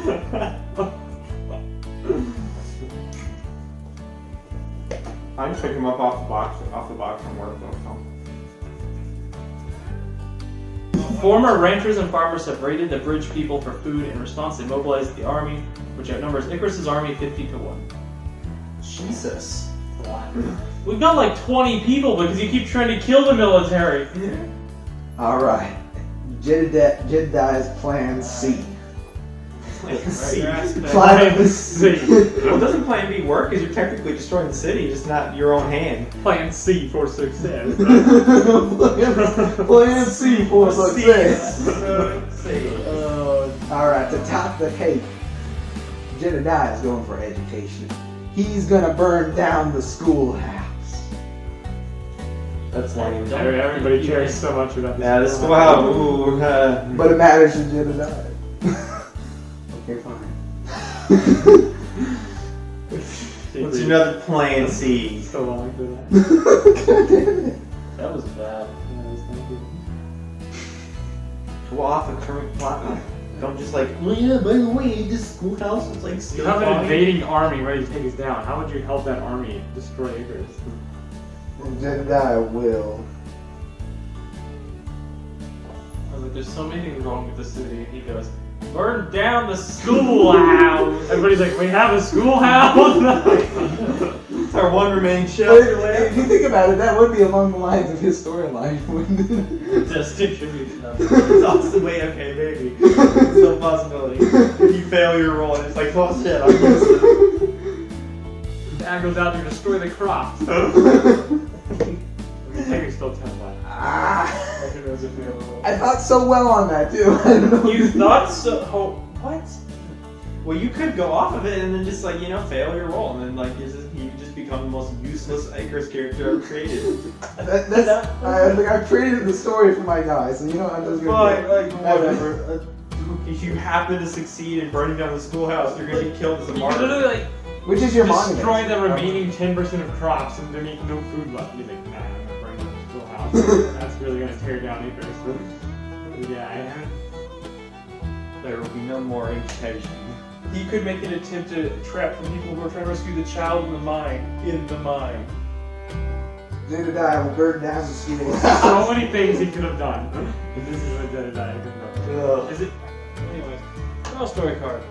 I just picked him up off the box from work though. Former ranchers and farmers have raided the bridge people for food. In response, they mobilized the army, which outnumbers Icarus' army 50 to 1. Jesus. We've got like 20 people because you keep trying to kill the military. Alright. Jedediah's plan C. C. Plan C. Well, doesn't Plan B work? Because you're technically destroying the city, just not your own hand. Plan C for success. Plan C for success. C. Alright, to top the cake, Jedediah is going for education. He's gonna burn down the schoolhouse. That's lame. Everybody cares so much about this. Yeah, this wow. Ooh. But it matters to Jedediah. Okay, fine. What's another Plan C? So long for that. God damn it. That was bad. Go off a current plot. Don't just like, well, yeah, by the way, this schoolhouse is like You still have an fine. invading army ready to take us down. How would you help that army destroy Icarus? And Jedediah will. I was like, there's so many things wrong with the city. And he goes, burn down the schoolhouse. Everybody's like, we have a schoolhouse? It's our one remaining shelter But left. if you think about it, that would be along the lines of his storyline, wouldn't it? Just contribute stuff. It's also wait, okay, maybe. It's still a possibility. You fail your role and it's like, oh shit, I'm missing. Dad goes out there to destroy the crops. Technically still 10 left. Ah, Who knows if we have a roll. I thought so well on that too. I don't know. You thought so? Oh, what? Well, you could go off of it and then just like, fail your role and then like you just become the most useless Icarus character ever created. I've created the story for my guys, and you know I'm just gonna But like whatever. If you happen to succeed in burning down the schoolhouse, you're gonna get killed as a You martyr. literally like Which is your Destroy monument? the remaining 10% of crops and there ain't no food left. You're like, nah, I'm gonna burn down the schoolhouse. That's really gonna tear down Icarus. Yeah, There will be no more education. he could make an attempt to trap the people who are trying to rescue the child in the mine. Jedediah will burn down the school. so many things he could have done. But this is what Jedediah could have done. Is it? Anyways, draw a story card.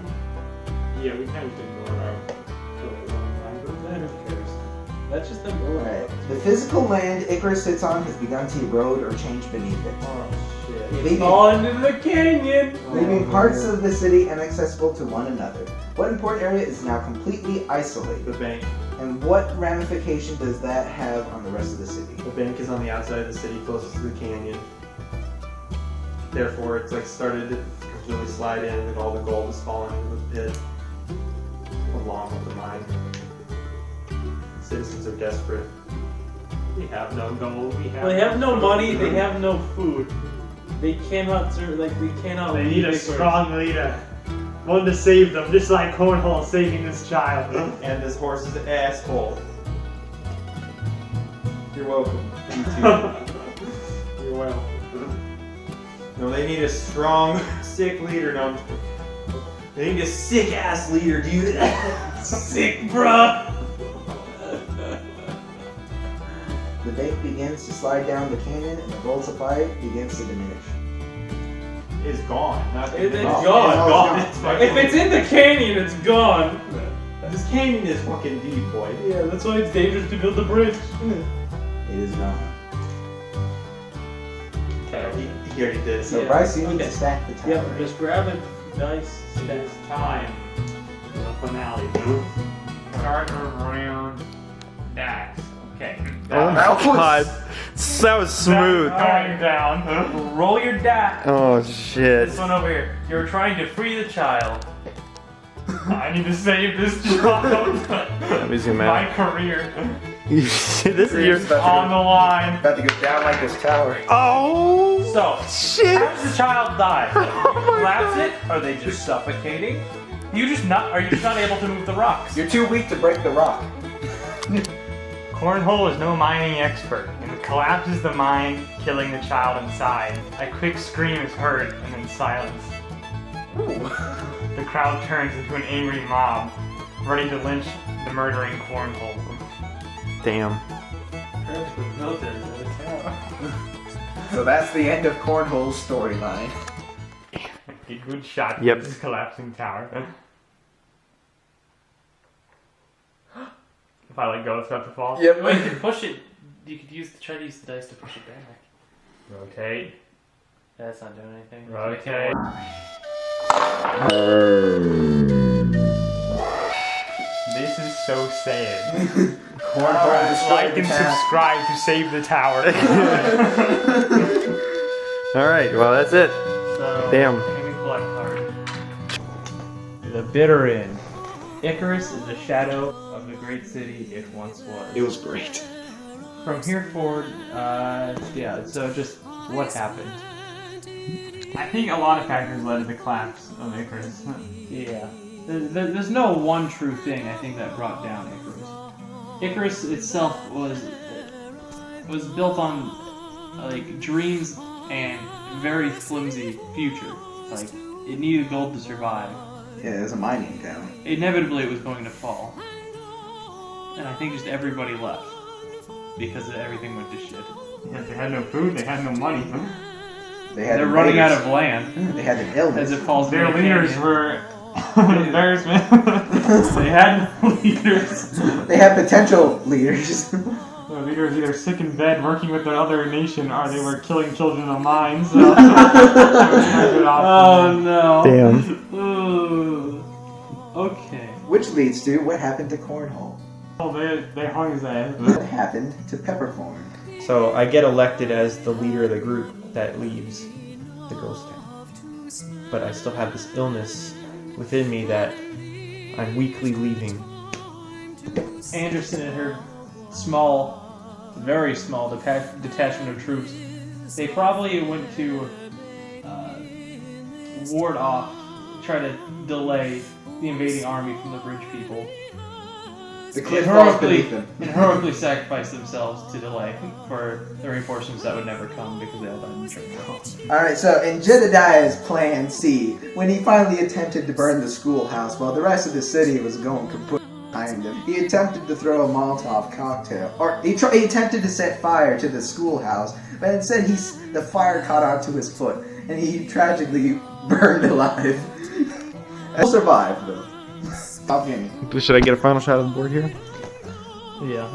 Yeah, we kind of ignore our Who cares? That's just them going. Alright. The physical land Icarus sits on has begun to erode or change beneath it, Oh shit! Leaving- Fall into the canyon. leaving parts of the city inaccessible to one another. What important area is now completely isolated? The bank. And what ramification does that have on the rest of the city? The bank is on the outside of the city, closest to the canyon. Therefore, it's like started to completely slide in, and all the gold is falling into the pit, along with the mine. Citizens are desperate. We have no gold. We Well, they have no food. money. They have no food. They cannot serve. Like they cannot. They leave need a Icarus. strong leader. One to save them, just like Cornhole saving this child. And this horse's asshole. You're welcome. You too. You're well. No, they need a strong, sick leader. No, they need a sick ass leader, dude. Sick, bruh. The bank begins to slide down the canyon and the gold supply begins to diminish. It's gone. Not It's Oh, gone. oh, gone. it's It's gone. fucking- If it's in the canyon, it's gone. This canyon is fucking deep, boy. Yeah, that's why it's dangerous to build the bridge. It is not. He already did. So Yeah. Bryce, you need Okay. to stack the tower. Yep, just grab a nice. It is time for the finale. Start around that. Okay. Oh my god. That was smooth. Going down. Roll your die. Oh shit. This one over here. You're trying to free the child. I need to save this child. Let me zoom My out. career This is your. on the line. About to go down like this tower. Oh So, shit. how does the child die? You collapse it? Are they just suffocating? Are you just not able to move the rocks? You're too weak to break the rock. Cornhole is no mining expert and collapses the mine, killing the child inside. A quick scream is heard and then silence. The crowd turns into an angry mob, ready to lynch the murdering Cornhole. Damn. So that's the end of Cornhole's storyline. A good shot Yep. at this collapsing tower. If I let go, it's about to fall. Yep. Well, you could push it. You could try to use the dice to push it back. Rotate. That's not doing anything. Rotate. This is so sad. Cornhole destroyed Like the and town. subscribe to save the tower. All right. Well, that's it. So, Damn. Let me collect card. The bitter end. Icarus is the shadow of the great city it once was. It was great. From here forward, yeah, so just what happened. I think a lot of factors led to the collapse of Icarus. Yeah. There's no one true thing, I think, that brought down Icarus. Icarus itself was built on, like, dreams and very flimsy future. Like, it needed gold to survive. Yeah, it was a mining town. Inevitably, it was going to fall. And I think just everybody left. Because everything went to shit. Yeah, they had no food, they had no money. They're running out of land They had an illness. as it falls Their into the leaders canyon. were an embarrassment. They had no leaders. They had potential leaders. Their leaders either sick in bed working with another nation or they were killing children in mines. So not good Oh options. no. Damn. Ooh. Okay. Which leads to what happened to Cornhole. Oh, they hung his ass. What happened to Peppercorn? So I get elected as the leader of the group that leaves the ghost town. But I still have this illness within me that I'm weakly leaving. Anderson and her very small detachment of troops, they probably went to ward off, try to delay the invading army from the bridge people. The cliff falls beneath them. And heroically sacrificed themselves to delay for the reinforcements that would never come because they all died in the train. Alright, so in Jedediah's plan C, when he finally attempted to burn the schoolhouse while the rest of the city was going kaput behind him, he attempted to throw a Molotov cocktail. Or he attempted to set fire to the schoolhouse, but instead the fire caught onto his foot, and he tragically burned alive. He'll survive, though. Stop getting. Should I get a final shot of the board here? Yeah.